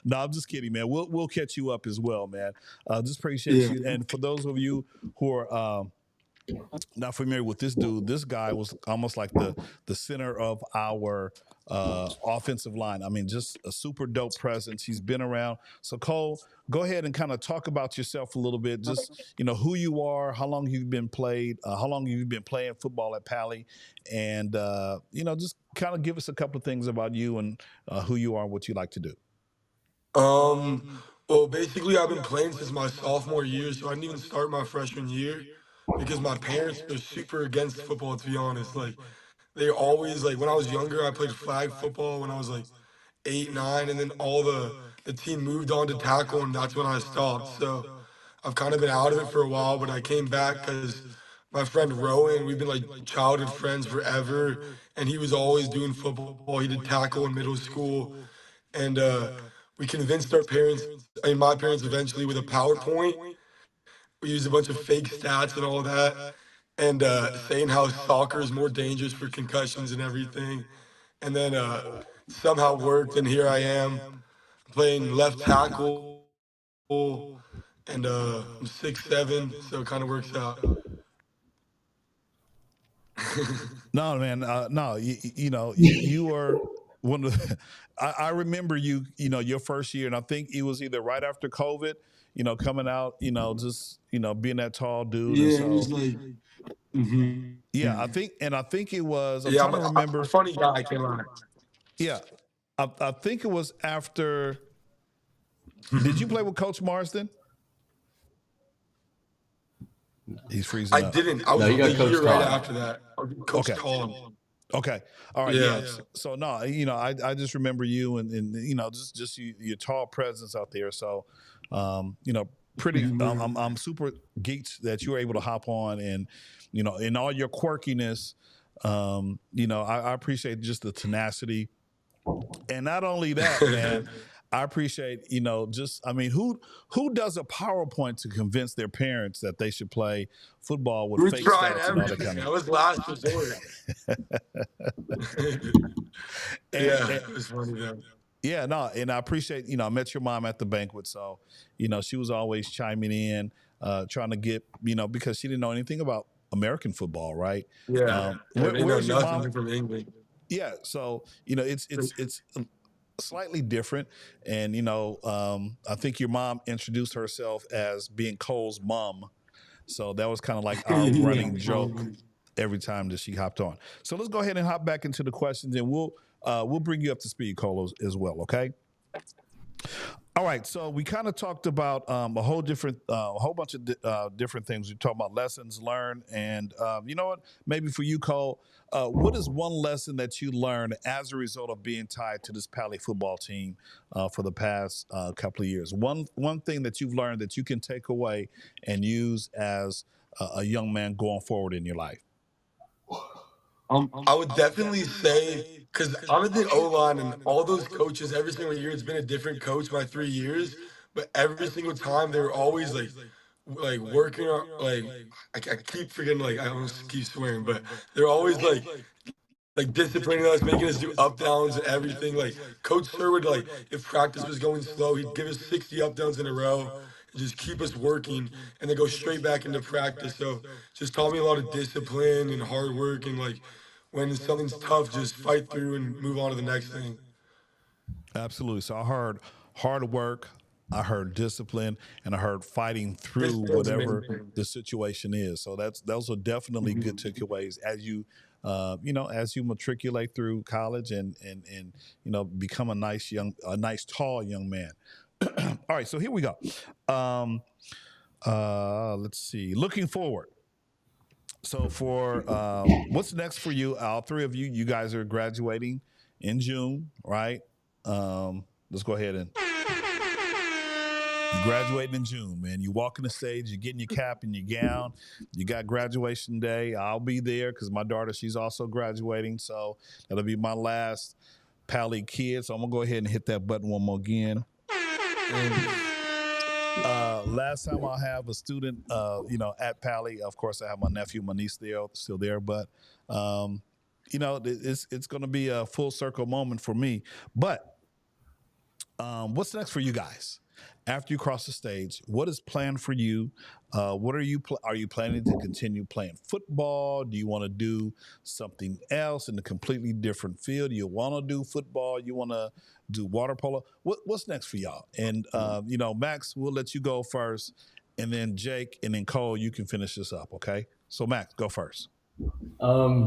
No, I'm just kidding, man. We'll catch you up as well, man. Just appreciate Yeah. you. And for those of you who are not familiar with this dude, this guy was almost like the center of our offensive line. I mean, just a super dope presence. He's been around. So Cole, go ahead and kind of talk about yourself a little bit. Just who you are, how long you've been playing football at Pali, and just kind of give us a couple of things about you and who you are and what you like to do. Well, basically, I've been playing since my sophomore year, so I didn't even start my freshman year because my parents are super against football, to be honest. Like, they always, like, when I was younger, I played flag football when I was like 8, 9, and then all the team moved on to tackle, and that's when I stopped. So I've kind of been out of it for a while, but I came back because my friend Rowan, we've been like childhood friends forever, and he was always doing football. He did tackle in middle school, and we convinced our parents, I mean, my parents eventually with a PowerPoint. We used a bunch of fake stats and all that, and saying how soccer is more dangerous for concussions and everything. And then somehow worked, and here I am playing left tackle, and I'm 6'7", so it kind of works out. No, man. No, you were one of the, I remember your first year, and I think it was either right after COVID, coming out, just, being that tall dude. Yeah, And it was so, like, mhm. yeah, I think it was, I'm Yeah, trying I'm to a remember. funny guy, I can't lie. Yeah. I think it was after, did you play with Coach Marsden? He's freezing I up. didn't. I was No, you got the Coach year right Todd. after that. Coach Okay. Collins. Okay. All right. Yeah. Yeah. So no, I just remember you and just your tall presence out there. So, pretty, I'm super geeked that you were able to hop on and, in all your quirkiness, I appreciate just the tenacity. And not only that, man, I appreciate, who does a PowerPoint to convince their parents that they should play football with We're fake trying stats and all that everything. kind of. That was last resort. Yeah, it was funny though. Yeah, no, and I appreciate, I met your mom at the banquet. So, she was always chiming in, trying to get, because she didn't know anything about American football, right? Yeah, they know Where's your mom? nothing from England. Yeah, so, it's slightly different. And, I think your mom introduced herself as being Cole's mom. So that was kind of like our running joke every time that she hopped on. So let's go ahead and hop back into the questions, and we'll bring you up to speed, Cole, as well. Okay. All right. So we kind of talked about a whole bunch of different things. We talked about lessons learned, and you know what? Maybe for you, Cole, what is one lesson that you learned as a result of being tied to this Pali football team for the past couple of years? One thing that you've learned that you can take away and use as a young man going forward in your life? I would definitely say because I'm in the O line and all those coaches every single year it's been a different coach my 3 years, but every single time they were always like working on I keep forgetting I almost keep swearing, but they're always like disciplining us, making us do up downs and everything. Like Coach Sir would if practice was going slow, he'd give us 60 up downs in a row and just keep us working and then go straight back into practice. So just taught me a lot of discipline and hard work and when something's tough, just fight through and move on to the next thing. Absolutely. So I heard hard work, I heard discipline, and I heard fighting through Discipline's the main whatever thing. the situation is. So those are definitely good takeaways as you as you matriculate through college and become a nice tall young man. All right, so here we go. Let's see. Looking forward. So for what's next for you? All three of you guys are graduating in June, right? Let's go ahead and you graduating in June, man. You walking the stage, you're getting your cap and your gown. You got graduation day. I'll be there because my daughter, she's also graduating. So that'll be my last Pali kid. So I'm gonna go ahead and hit that button one more again. Last time I'll have a student, at Pali. Of course, I have my nephew, my niece there, still there, but it's going to be a full circle moment for me. But what's next for you guys? After you cross the stage, what is planned for you? What are you planning to continue playing football? Do you want to do something else in a completely different field? Do you want to do football? You want to do water polo? What's next for y'all? And Max, we'll let you go first, and then Jake, and then Cole, you can finish this up. Okay? So Max, go first. For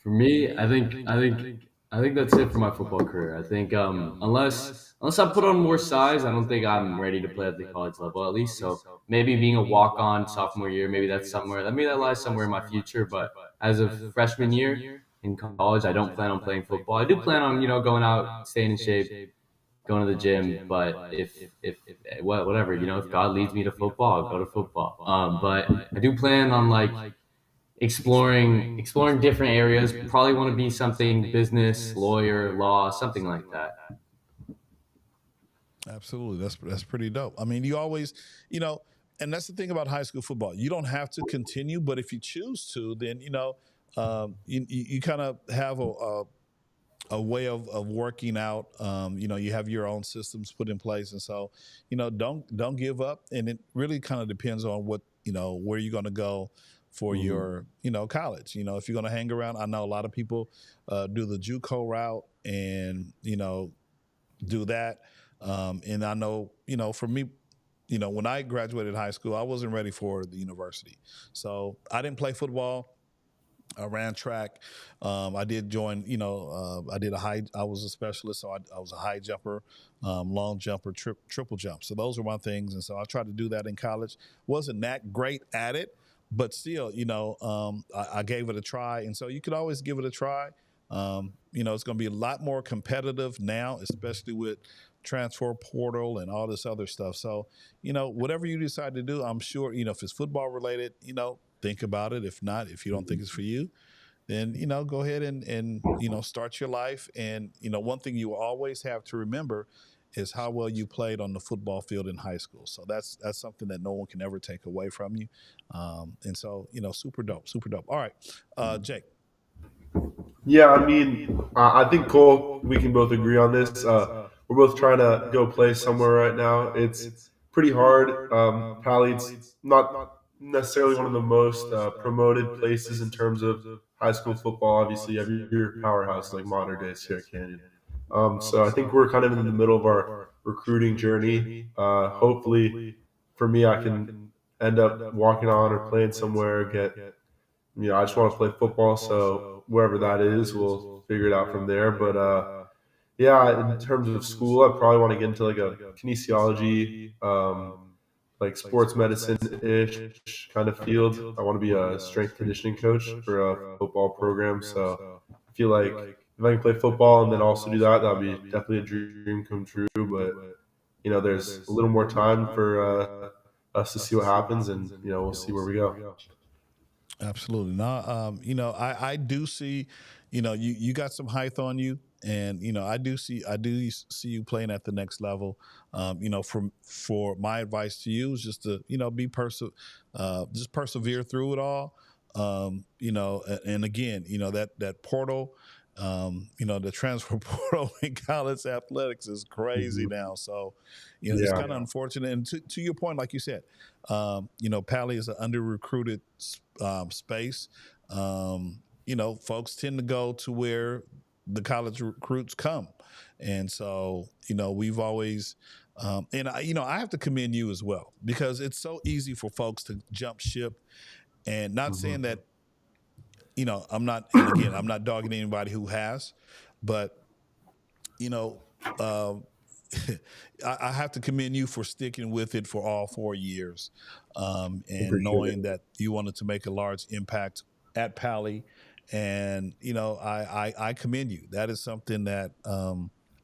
me, I think that's it for my football career. I think unless I put on more size, I don't think I'm ready to play at the college level at least. So maybe being a walk on sophomore year, maybe that's somewhere. Maybe that lies somewhere in my future. But as of freshman year in college, I don't plan on playing football. I do plan on going out, staying in shape, going to the gym. But if whatever if God leads me to football, I'll go to football. But I do plan on exploring different areas. Probably want to be something business, lawyer, law, something like that. Absolutely. That's pretty dope. I mean, you always, and that's the thing about high school football. You don't have to continue, but if you choose to, then you kind of have a way of working out. You have your own systems put in place, and so don't give up. And it really kind of depends on what where you're going to go for your college. If you're going to hang around, I know a lot of people do the JUCO route and do that. And I know, for me, when I graduated high school, I wasn't ready for the university. So I didn't play football. I ran track. I did join, I was a specialist, so I was a high jumper, long jumper, triple jump. So those were my things. And so I tried to do that in college. Wasn't that great at it, but still, I gave it a try. And so you could always give it a try. It's going to be a lot more competitive now, especially with transfer portal and all this other stuff. So, whatever you decide to do, I'm sure, if it's football related, think about it. If not, if you don't think it's for you, then, go ahead and start your life. And, one thing you always have to remember is how well you played on the football field in high school. So that's something that no one can ever take away from you. And so, super dope, super dope. All right, Jake. Yeah, I mean, I think Cole, we can both agree on this. We're both trying to go play somewhere right now. It's pretty hard. Pali's not necessarily one of the most promoted places in terms of high school football. Obviously, you have your powerhouse like modern day Sierra Canyon. So I think we're kind of in the middle of our recruiting journey. Hopefully, for me, I can end up walking on or playing somewhere, I just want to play football. So wherever that is, we'll figure it out from there. But yeah, in terms of school, I probably want to get into like a kinesiology, like sports medicine ish kind of field. I want to be a strength conditioning coach for a football program. So I feel like if I can play football and then also do that, that'd be definitely a dream come true. But there's a little more time for us to see what happens, and we'll see where we go. Absolutely. No, I do see, you got some height on you, and I do see you playing at the next level. For my advice to you is just to just persevere through it all. And again, that portal, the transfer portal in college athletics is crazy now. So, it's kind of unfortunate. And to your point, like you said, Pali is an under recruited space. Folks tend to go to where the college recruits come. And so, we've always, I have to commend you as well, because it's so easy for folks to jump ship, and not saying that, I'm not, and again, I'm not dogging anybody who has, but, uh, I have to commend you for sticking with it for all 4 years, and knowing that you wanted to make a large impact at Pali. And, I commend you. That is something that, a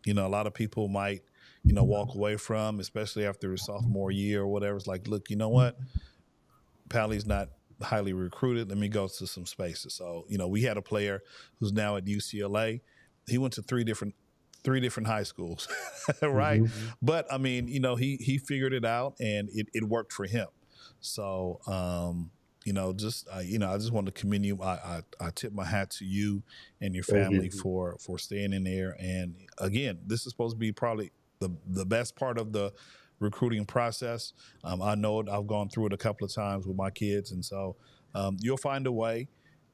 lot of people might, walk away from, especially after a sophomore year or whatever. It's like, look, you know what? Pali's not highly recruited. Let me go to some spaces. So, we had a player who's now at UCLA. He went to three different high schools, right? Mm-hmm. But I mean, he figured it out, and it worked for him. So, I just want to commend you. I tip my hat to you and your family for staying in there. And again, this is supposed to be probably the best part of the recruiting process. I know it. I've gone through it a couple of times with my kids, and so you'll find a way.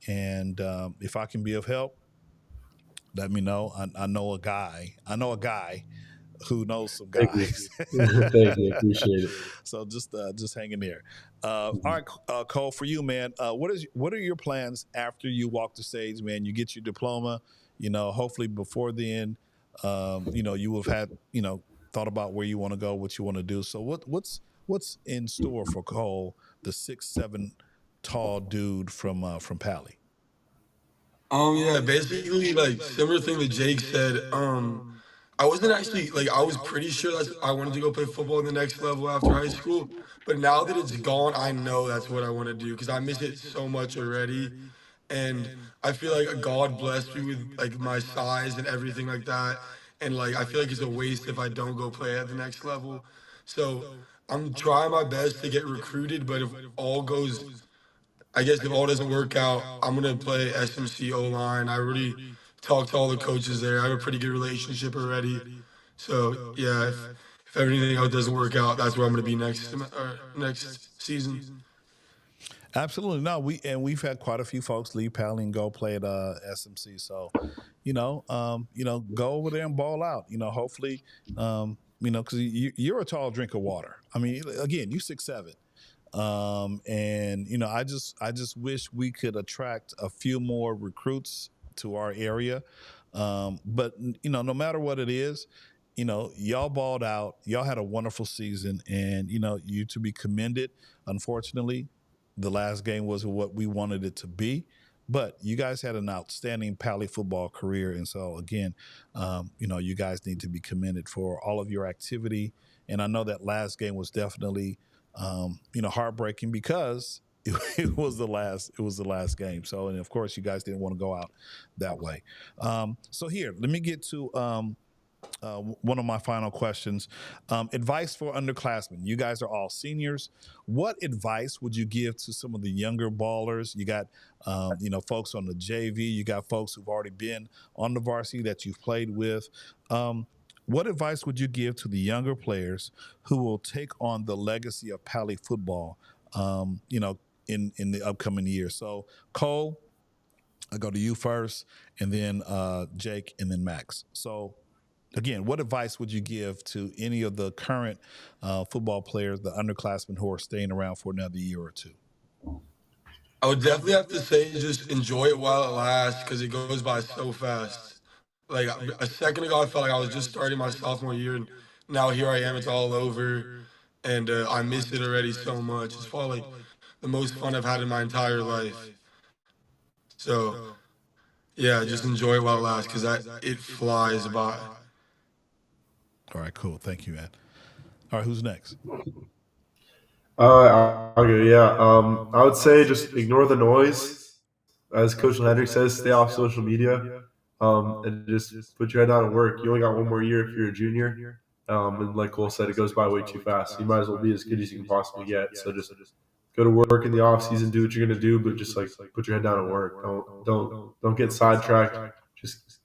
And if I can be of help, let me know. I know a guy who knows some guys. Thank you. Appreciate it. So just hang in there. All right, Cole, for you, man, what are your plans after you walk the stage, man? You get your diploma, hopefully before then, you have had, thought about where you want to go, what you want to do. So what's in store for Cole, the 6'7" tall dude from Pali? Yeah, basically like similar thing that Jake said. I wasn't actually like I was pretty sure that I wanted to go play football in the next level after high school, but now that it's gone, I know that's what I want to do because I miss it so much already, and I feel like God blessed me with like my size and everything like that, and like I feel like it's a waste if I don't go play at the next level. So I'm trying my best to get recruited, but if all goes I guess if all doesn't work out, I'm gonna play SMC O line. I already talked to all the coaches there. I have a pretty good relationship already. So yeah, if everything else doesn't work out, that's where I'm gonna be next season. Absolutely. No, we've had quite a few folks leave Pali and go play at SMC. So, go over there and ball out. Hopefully, because you're a tall drink of water. I mean, again, you 6'7". And I just wish we could attract a few more recruits to our area. But no matter what it is, y'all balled out, y'all had a wonderful season, and you to be commended. Unfortunately, the last game was what we wanted it to be, but you guys had an outstanding Pali football career. And so again, you guys need to be commended for all of your activity. And I know that last game was definitely, heartbreaking because it was the last game. So, and of course you guys didn't want to go out that way. So here, let me get to, one of my final questions. Advice for underclassmen. You guys are all seniors. What advice would you give to some of the younger ballers? You got, folks on the JV. You got folks who've already been on the varsity that you've played with. What advice would you give to the younger players who will take on the legacy of Pali football, in the upcoming year? So, Cole, I go to you first, and then Jake, and then Max. So, again, what advice would you give to any of the current football players, the underclassmen who are staying around for another year or two? I would definitely have to say just enjoy it while it lasts because it goes by so fast. Like a second ago, I felt like I was just starting my sophomore year, and now here I am. It's all over, and I miss it already so much. It's probably like the most fun I've had in my entire life. So yeah, just enjoy it while it lasts because it flies by. All right, cool. Thank you, man. All right, who's next? I'll go. Yeah. I would say just ignore the noise, as Coach Hendrick says. Stay off social media, and just put your head down and work. You only got one more year if you're a junior. And like Cole said, it goes by way too fast. You might as well be as good as you can possibly get. So just go to work in the off season, do what you're gonna do, but just like put your head down and work. Don't get sidetracked. Just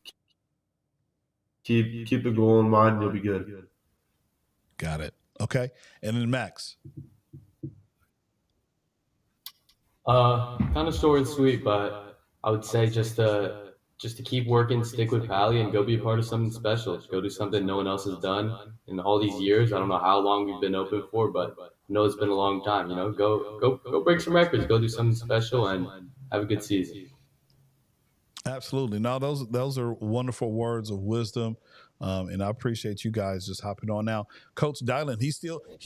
keep the goal in mind, and you'll be good. Got it. Okay. And then Max. Kind of short and sweet, but I would say just to keep working, stick with Pally, and go be a part of something special. Go do something no one else has done in all these years. I don't know how long we've been open for, but I know it's been a long time. Go break some records. Go do something special and have a good season. Absolutely. No, those are wonderful words of wisdom. And I appreciate you guys just hopping on now. Coach Dylan, he's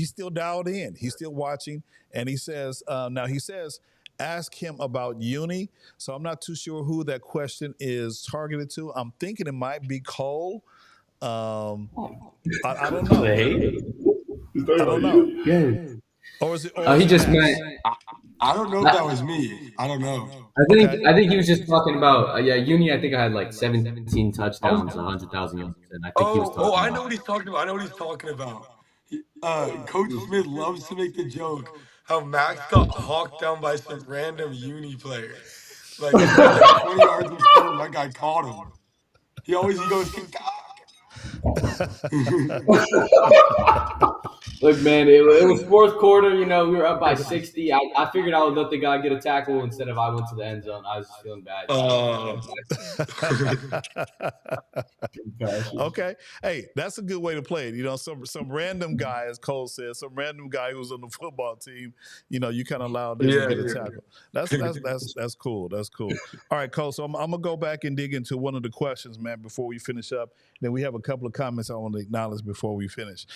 still dialed in. He's still watching. And he says, ask him about uni. So I'm not too sure who that question is targeted to. I'm thinking it might be Cole. I don't know. I don't know. Yeah. Or is it? He just meant. I don't know if that was me. I don't know. I think he was just talking about uni. I think I had like 17 touchdowns, 100,000 yards, and I think he was talking. I know what he's talking about. I know what he's talking about. Coach Smith loves to make the joke how Max got hawked down by some random uni player. Like, he had like 20 yards in front of him. That guy caught him. He goes, Look, man, it was fourth quarter. We were up by 60. I figured I would let the guy get a tackle instead of I went to the end zone. I was just feeling bad. Okay. Hey, that's a good way to play it. Some random guy, as Cole says, some random guy who was on the football team, you kind of allowed them to get a tackle. That's cool. That's cool. All right, Cole. So I'm gonna go back and dig into one of the questions, man, before we finish up. Then we have a couple of comments I want to acknowledge before we finish.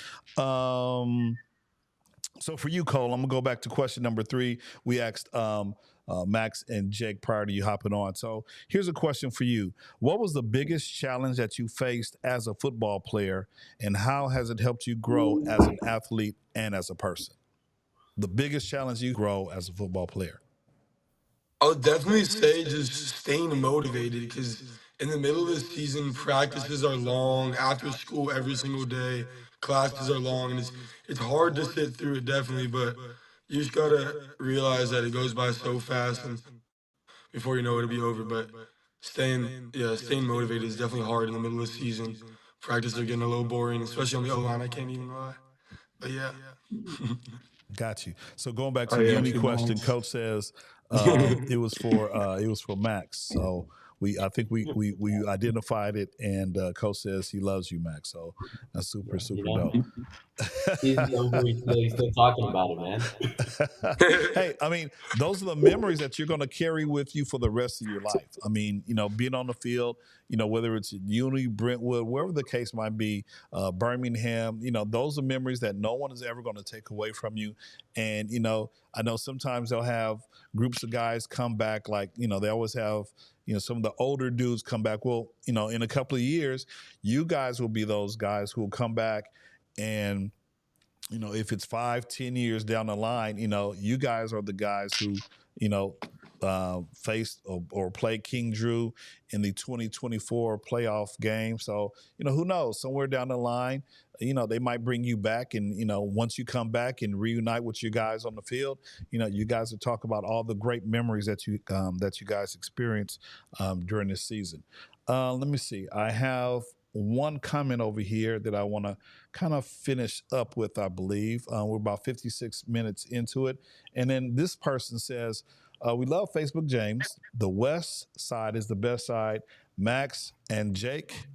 So for you, Cole, I'm gonna go back to question number 3. We asked Max and Jake prior to you hopping on. So here's a question for you. What was the biggest challenge that you faced as a football player, and how has it helped you grow as an athlete and as a person? The biggest challenge you grow as a football player. I would definitely say just staying motivated because in the middle of the season, practices are long. After school, every single day, classes are long, and it's hard to sit through it definitely. But you just gotta realize that it goes by so fast, and before you know it, it'll be over. But staying motivated is definitely hard in the middle of the season. Practices are getting a little boring, especially on the O line. I can't even lie. But yeah. Got you. So going back to the uni question, Coach says it was for Max. So I think we identified it, and Coach says he loves you, Max. So that's super dope. He's still talking about it, man. Hey, I mean, those are the memories that you're going to carry with you for the rest of your life. I mean, being on the field, whether it's at uni, Brentwood, wherever the case might be, Birmingham, those are memories that no one is ever going to take away from you. And, I know sometimes they'll have groups of guys come back, like, they always have, some of the older dudes come back. Well, in a couple of years, you guys will be those guys who will come back, and if it's 5-10 years down the line, you guys are the guys who, faced or played King Drew in the 2024 playoff game. So, who knows? Somewhere down the line, they might bring you back, and once you come back and reunite with you guys on the field, you guys will talk about all the great memories that you guys experienced during this season. Let me see. I have one comment over here that I want to kind of finish up with, I believe. We're about 56 minutes into it. And then this person says, we love Facebook James. The West side is the best side. Max and Jake,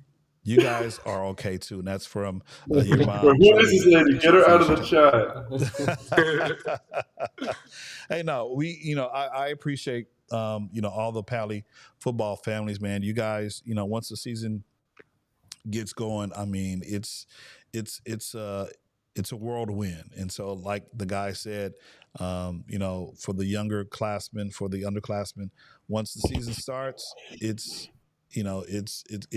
you guys are okay too. And that's from your mom. Who is this lady? Get her out of the chat. Hey, no, I appreciate, all the Pali football families, man. You guys, once the season gets going, I mean, it's a whirlwind. And so, like the guy said, for the younger classmen, for the underclassmen, once the season starts, it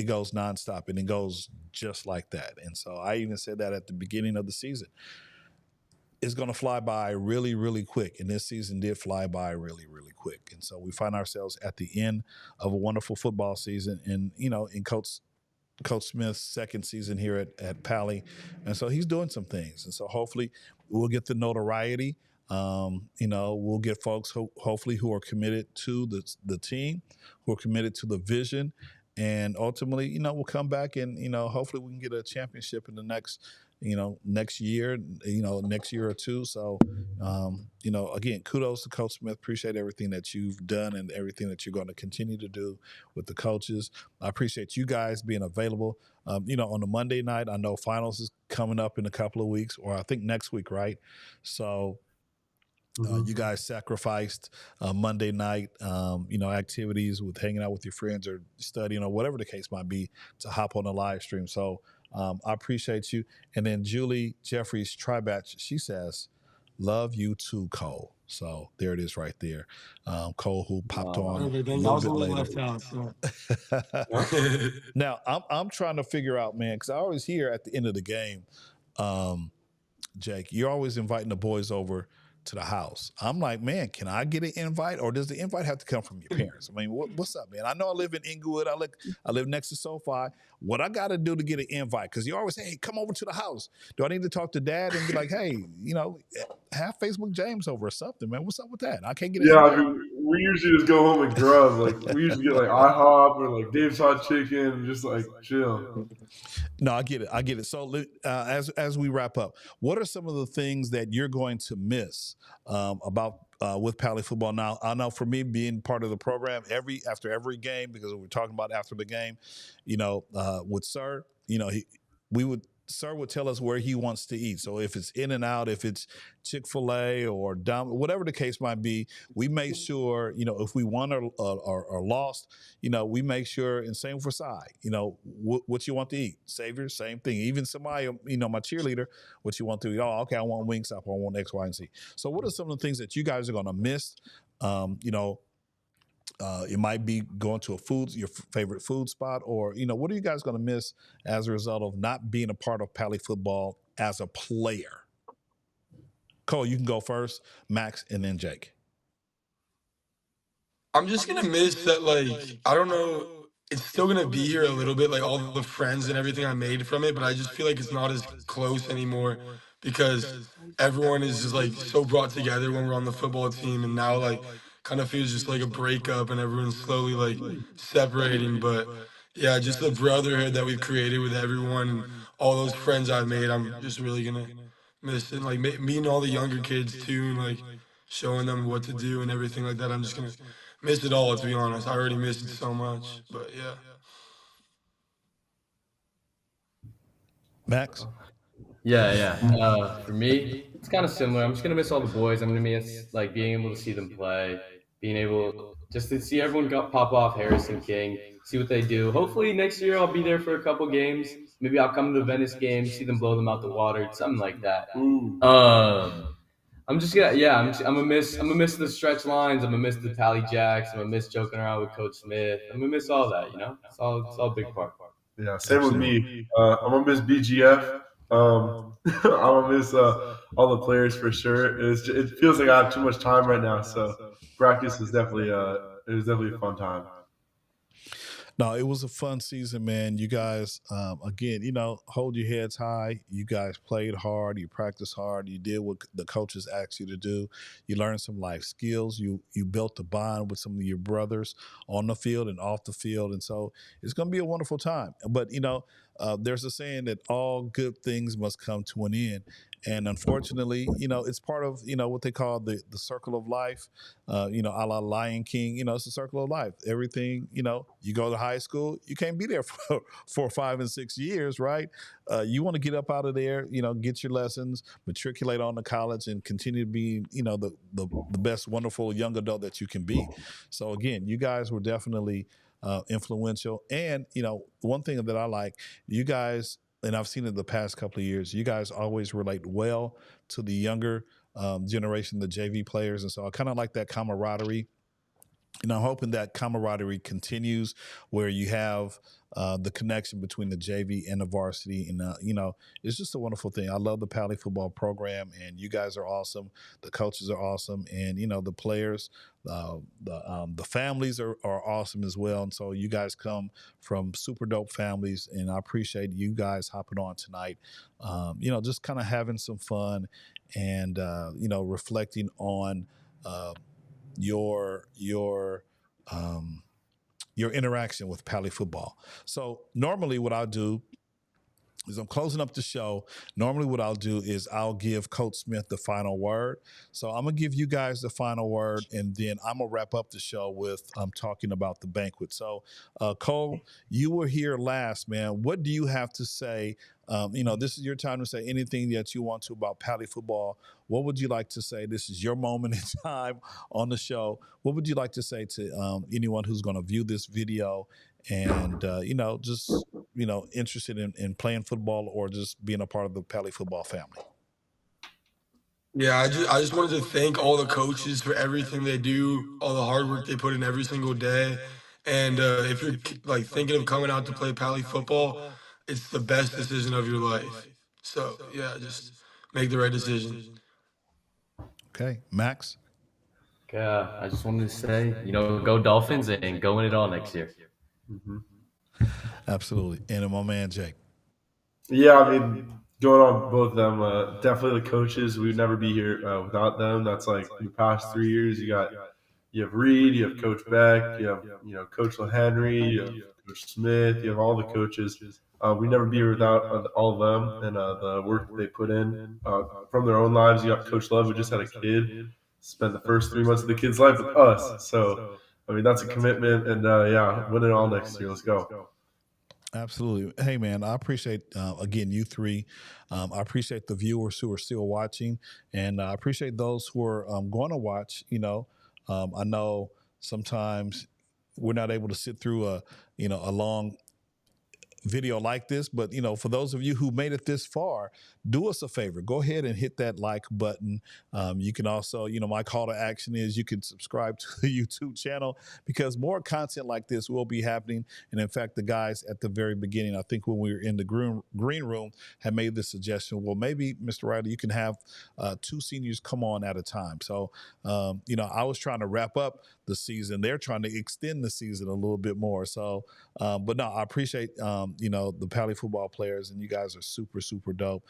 goes nonstop, and it goes just like that. And so I even said that at the beginning of the season. is going to fly by really, really quick. And this season did fly by really, really quick. And so we find ourselves at the end of a wonderful football season. And, in Coach Smith's second season here at Pali. And so he's doing some things. And so hopefully we'll get the notoriety. We'll get folks hopefully who are committed to the team, who are committed to the vision. And ultimately, we'll come back and, hopefully we can get a championship in the next year, next year or two. So, again, kudos to Coach Smith. Appreciate everything that you've done and everything that you're going to continue to do with the coaches. I appreciate you guys being available. On the Monday night, I know finals is coming up in a couple of weeks, or I think next week, right? So, you guys sacrificed Monday night, activities with hanging out with your friends or studying or whatever the case might be to hop on the live stream. So I appreciate you. And then Julie Jeffries Tribatch, she says, "Love you too, Cole." So there it is right there. Cole, who popped on a little bit later. Left out, so. Now, I'm trying to figure out, man, because I always hear at the end of the game, Jake, you're always inviting the boys over to the house. I'm like, man, can I get an invite, or does the invite have to come from your parents? I mean, what's up, man? I know I live in Inglewood. I live next to SoFi. What I got to do to get an invite? Because you always say, hey, come over to the house. Do I need to talk to Dad and be like, hey, have Facebook James over or something, man? What's up with that? I can't get an invite. I mean, we usually just go home and grub. Like, we usually get like IHOP or like Dave's Hot Chicken and just like chill. No, I get it. So as we wrap up, what are some of the things that you're going to miss about with Pali Football? Now, I know for me being part of the program after every game, because we're talking about after the game, with Sir, Sir would tell us where he wants to eat. So if it's In and Out, if it's Chick-fil-A or whatever the case might be, we make sure, if we won or lost, we make sure, and same for Sai, what you want to eat. Savior, same thing. Even somebody, my cheerleader, what you want to eat. Oh, okay, I want Wingstop, or I want X, Y, and Z. So what are some of the things that you guys are going to miss? It might be going to your favorite food spot, or, what are you guys going to miss as a result of not being a part of Pali Football as a player? Cole, you can go first, Max, and then Jake. I'm just going to miss that, I don't know, it's still going to be here a little bit, all the friends and everything I made from it, but I just feel like it's not as close anymore because everyone is just, so brought together when we're on the football team, and now, kind of feels just like a breakup and everyone's slowly, separating, but yeah, just the brotherhood that we've created with everyone and all those friends I've made, I'm just really going to miss it, meeting all the younger kids too, and, showing them what to do and everything like that. I'm just going to miss it all, to be honest. I already missed it so much, but yeah. Max? Yeah. For me, it's kind of similar. I'm just gonna miss all the boys. I'm gonna miss being able to see them play, being able just to see everyone pop off. Harrison King, see what they do. Hopefully next year I'll be there for a couple games. Maybe I'll come to the Venice game, see them blow them out the water, something like that. I'm just gonna miss the stretch lines. I'm gonna miss the Pally Jacks. I'm gonna miss joking around with Coach Smith. I'm gonna miss all that. It's all a big part. Yeah, same with me. I'm gonna miss BGF. I'm gonna miss all the players for sure. It feels like I have too much time right now, so practice is definitely it was definitely a fun time. No, it was a fun season, man. You guys, again, hold your heads high. You guys played hard. You practiced hard. You did what the coaches asked you to do. You learned some life skills. You built a bond with some of your brothers on the field and off the field. And so it's going to be a wonderful time. But, there's a saying that all good things must come to an end. And unfortunately, it's part of, what they call the circle of life, a la Lion King, it's the circle of life. Everything, you go to high school, you can't be there for 4, 5, and 6 years, right? You want to get up out of there, get your lessons, matriculate on to college, and continue to be, the best, wonderful young adult that you can be. So again, you guys were definitely influential. And, one thing that I like, you guys, and I've seen it the past couple of years, you guys always relate well to the younger generation, the JV players. And so I kind of like that camaraderie I'm hoping that camaraderie continues where you have the connection between the JV and the varsity. And, it's just a wonderful thing. I love the Pali football program, and you guys are awesome. The coaches are awesome. And, the players, the families are awesome as well. And so you guys come from super dope families, and I appreciate you guys hopping on tonight, just kind of having some fun and, reflecting on your your um, your interaction with Pali football. So normally, what I'll do is I'm closing up the show. Normally, what I'll do is I'll give Coach Smith the final word. So I'm gonna give you guys the final word, and then I'm gonna wrap up the show with talking about the banquet. So, Cole, you were here last, man. What do you have to say? This is your time to say anything that you want to about Pali football. What would you like to say? This is your moment in time on the show. What would you like to say to anyone who's going to view this video and just interested in playing football or just being a part of the Pali football family? Yeah, I just wanted to thank all the coaches for everything they do, all the hard work they put in every single day. And if you're like thinking of coming out to play Pally football, it's the best decision of your life. So yeah, just make the right decision. Okay, Max. I just wanted to say, go Dolphins and go win it all next year. Mm-hmm. Absolutely. And my man Jake. Yeah, I mean, going on both of them, definitely the coaches. We'd never be here without them. That's like the past 3 years. You have Reed, you have Coach Beck, you have Coach LeHenry, you have Coach Smith, you have all the coaches. We'd never be here without all of them and the work that they put in from their own lives. You got Coach Love, who just had a kid, spent the first 3 months of the kid's life with us. So, I mean, that's a commitment. And win it all next year. Let's go. Absolutely. Hey, man, I appreciate, again, you three. I appreciate the viewers who are still watching, and I appreciate those who are going to watch. I know sometimes we're not able to sit through a long video like this, but for those of you who made it this far, do us a favor, go ahead and hit that like button. You can also, my call to action is you can subscribe to the YouTube channel, because more content like this will be happening. And in fact, the guys at the very beginning, I think when we were in the green room, had made this suggestion, well, maybe Mr. Ryder, you can have 2 seniors come on at a time. So I was trying to wrap up the season, they're trying to extend the season a little bit more. So but no, I appreciate the Pali football players, and you guys are super, super dope.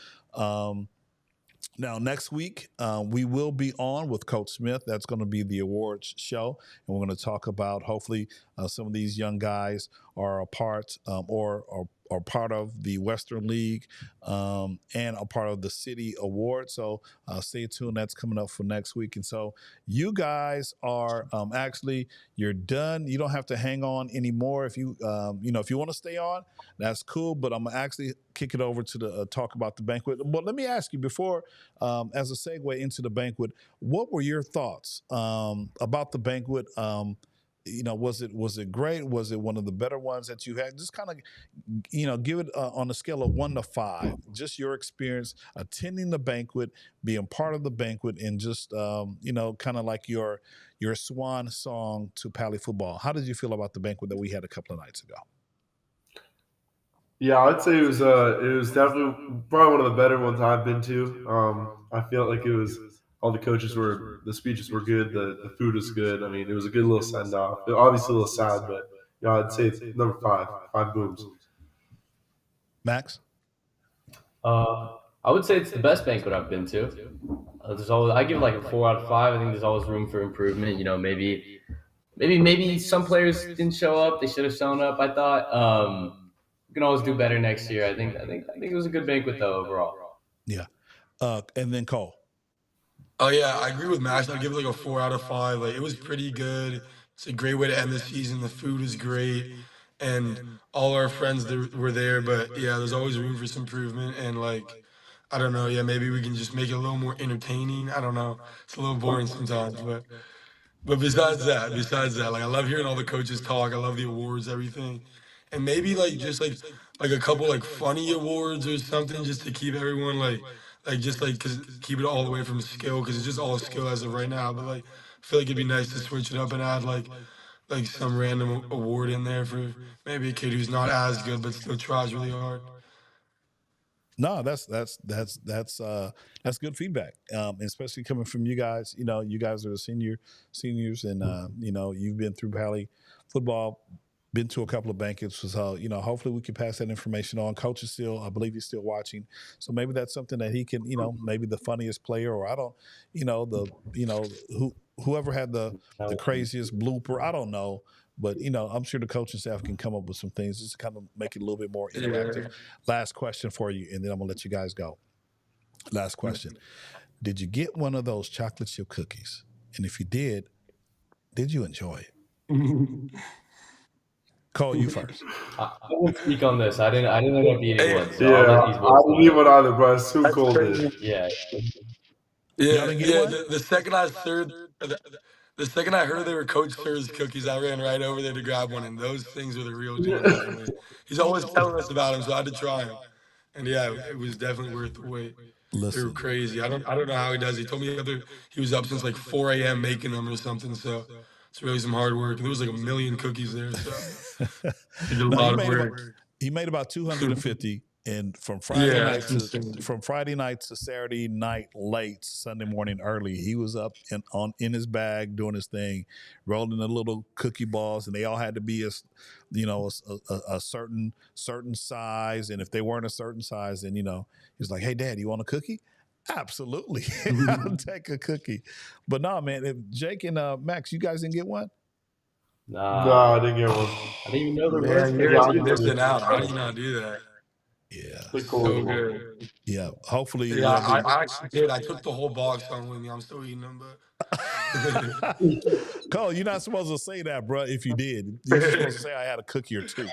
Now, next week, we will be on with Coach Smith. That's going to be the awards show, and we're going to talk about, hopefully, some of these young guys are a part or are part of the Western League and a part of the City Award. So stay tuned. That's coming up for next week. And so you guys are actually, you're done. You don't have to hang on anymore. If you, if you want to stay on, that's cool. But I'm going to actually kick it over to the talk about the banquet. But let me ask you before, as a segue into the banquet, what were your thoughts about the banquet? Was it great? Was it one of the better ones that you had? Just kind of, give it on a scale of 1 to 5. Just your experience attending the banquet, being part of the banquet, and just kind of like your swan song to Pali football. How did you feel about the banquet that we had a couple of nights ago? Yeah, I'd say it was definitely probably one of the better ones I've been to. I feel like all the speeches were good, the food was good. I mean, it was a good little send off. Obviously a little sad, but I'd say it's number 5 booms. Max? I would say it's the best banquet I've been to. I give it like a 4 out of 5. I think there's always room for improvement. Maybe some players didn't show up. They should have shown up, I thought. We can always do better next year. I think it was a good banquet though overall. Yeah. And then Cole. Oh yeah, I agree with Max. I'd give it like a 4 out of 5. Like it was pretty good. It's a great way to end the season. The food was great, and all our friends were there. But yeah, there's always room for some improvement. And like, I don't know. Yeah, maybe we can just make it a little more entertaining. I don't know. It's a little boring sometimes, but besides that, like I love hearing all the coaches talk. I love the awards, everything, and maybe like just like a couple like funny awards or something, just to keep everyone like just like cause keep it all the way from skill, because it's just all skill as of right now. But like feel like it'd be nice to switch it up and add like some random award in there for maybe a kid who's not as good but still tries really hard. No, that's good feedback, especially coming from you guys. You know, you guys are the seniors, and you know, you've been through Pali football, been to a couple of banquets. So you know, hopefully we can pass that information on. Coach is still, I believe he's still watching, so maybe that's something that he can, you know, maybe the funniest player, or I don't, you know, whoever had the craziest blooper, I don't know. But, you know, I'm sure the coaching staff can come up with some things just to kind of make it a little bit more interactive. Yeah. Last question for you, and then I'm going to let you guys go. Last question. Did you get one of those chocolate chip cookies? And if you did you enjoy it? Cole, you first. I won't speak on this. I didn't end up eating one. So yeah, I didn't eat one either, but I so cold it. Yeah. The second I heard, the second I heard they were Coach Sir's cookies, I ran right over there to grab one, and those things were the real deal. Definitely. He's always telling us about them, so I had to try them. And yeah, it was definitely worth the wait. They were crazy. I don't know how he does. He told me he was up since like 4 a.m. making them or something. So it's really some hard work. And there was like 1 million cookies there. So he did a lot of work. He made about 250. And from Friday night to Saturday night late, Sunday morning early, he was up in his bag doing his thing, rolling the little cookie balls, and they all had to be a certain size. And if they weren't a certain size, then, you know, he was like, "Hey, Dad, you want a cookie?" Absolutely, I'll take a cookie. But no, man, if Jake and Max, you guys didn't get one? No, I didn't get one. I didn't even know there was. You're missing out. How do you not do that? Yeah, so good. Yeah, hopefully. Yeah, I actually did. I took the whole box home with me. I'm still eating them, but. Cole, you're not supposed to say that, bro. If you did, you're just supposed to say I had a cookie or two.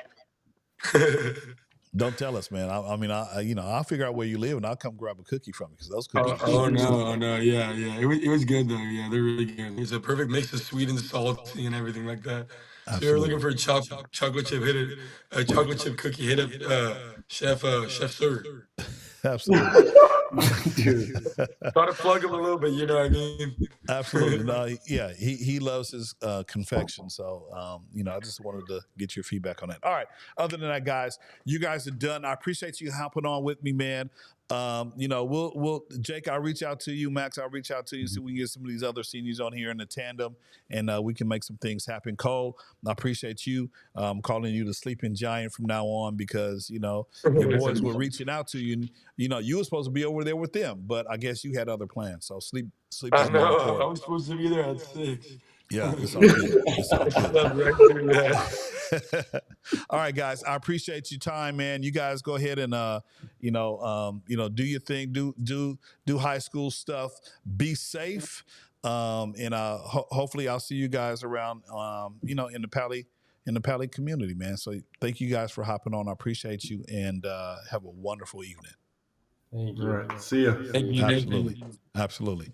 Don't tell us, man. I'll figure out where you live and I'll come grab a cookie from you because those cookies. Oh no, yeah. It was good though. Yeah, they're really good. It's a perfect mix of sweet and salty and everything like that. Absolutely. So if you're looking for a chocolate chip cookie, hit up Chef Sir. Absolutely. Dude. Try to plug him a little bit, you know what I mean? Absolutely. No, yeah, he loves his confection. So, I just wanted to get your feedback on that. All right. Other than that, guys, you guys are done. I appreciate you hopping on with me, man. We'll Jake, I'll reach out to you. Max, I'll reach out to you. See if we can get some of these other seniors on here in the tandem, and we can make some things happen. Cole, I appreciate you. Calling you the sleeping giant from now on because, your boys were reaching out to you. And, you were supposed to be over there with them, but I guess you had other plans. So sleep is more important. I was supposed to be there at 6. Yeah, it's all good. It's all good. All right, guys. I appreciate your time, man. You guys go ahead and do your thing. Do high school stuff. Be safe. Hopefully I'll see you guys around in the Pali community, man. So thank you guys for hopping on. I appreciate you and have a wonderful evening. Thank you. All right. See you. Thank you. Absolutely.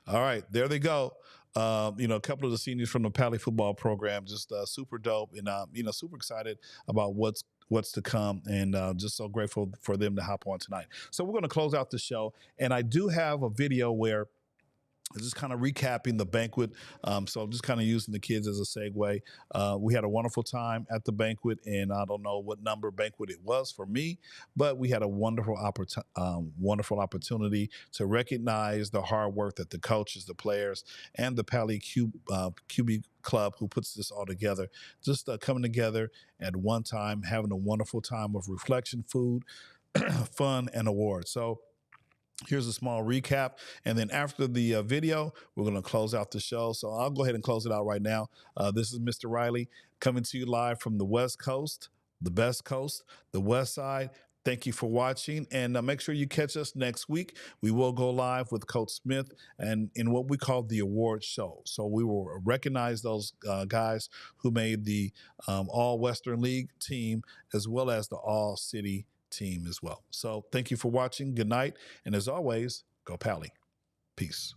All right, there they go. A couple of the seniors from the Pali football program, just super dope, and super excited about what's to come, and just so grateful for them to hop on tonight. So we're going to close out the show, and I do have a video where I'm just kind of recapping the banquet. So I'm just kind of using the kids as a segue. We had a wonderful time at the banquet, and I don't know what number banquet it was for me, but we had a wonderful opportunity to recognize the hard work that the coaches, the players, and the Pali QB Club who puts this all together, just coming together at one time, having a wonderful time of reflection, food, fun, and awards. So here's a small recap, and then after the video, we're going to close out the show. So I'll go ahead and close it out right now. This is Mr. Riley coming to you live from the West Coast, the best coast, the West Side. Thank you for watching, and make sure you catch us next week. We will go live with Coach Smith and in what we call the award show. So we will recognize those guys who made the All-Western League team as well as the All-City team as well. So thank you for watching. Good night. And as always, go Pali. Peace.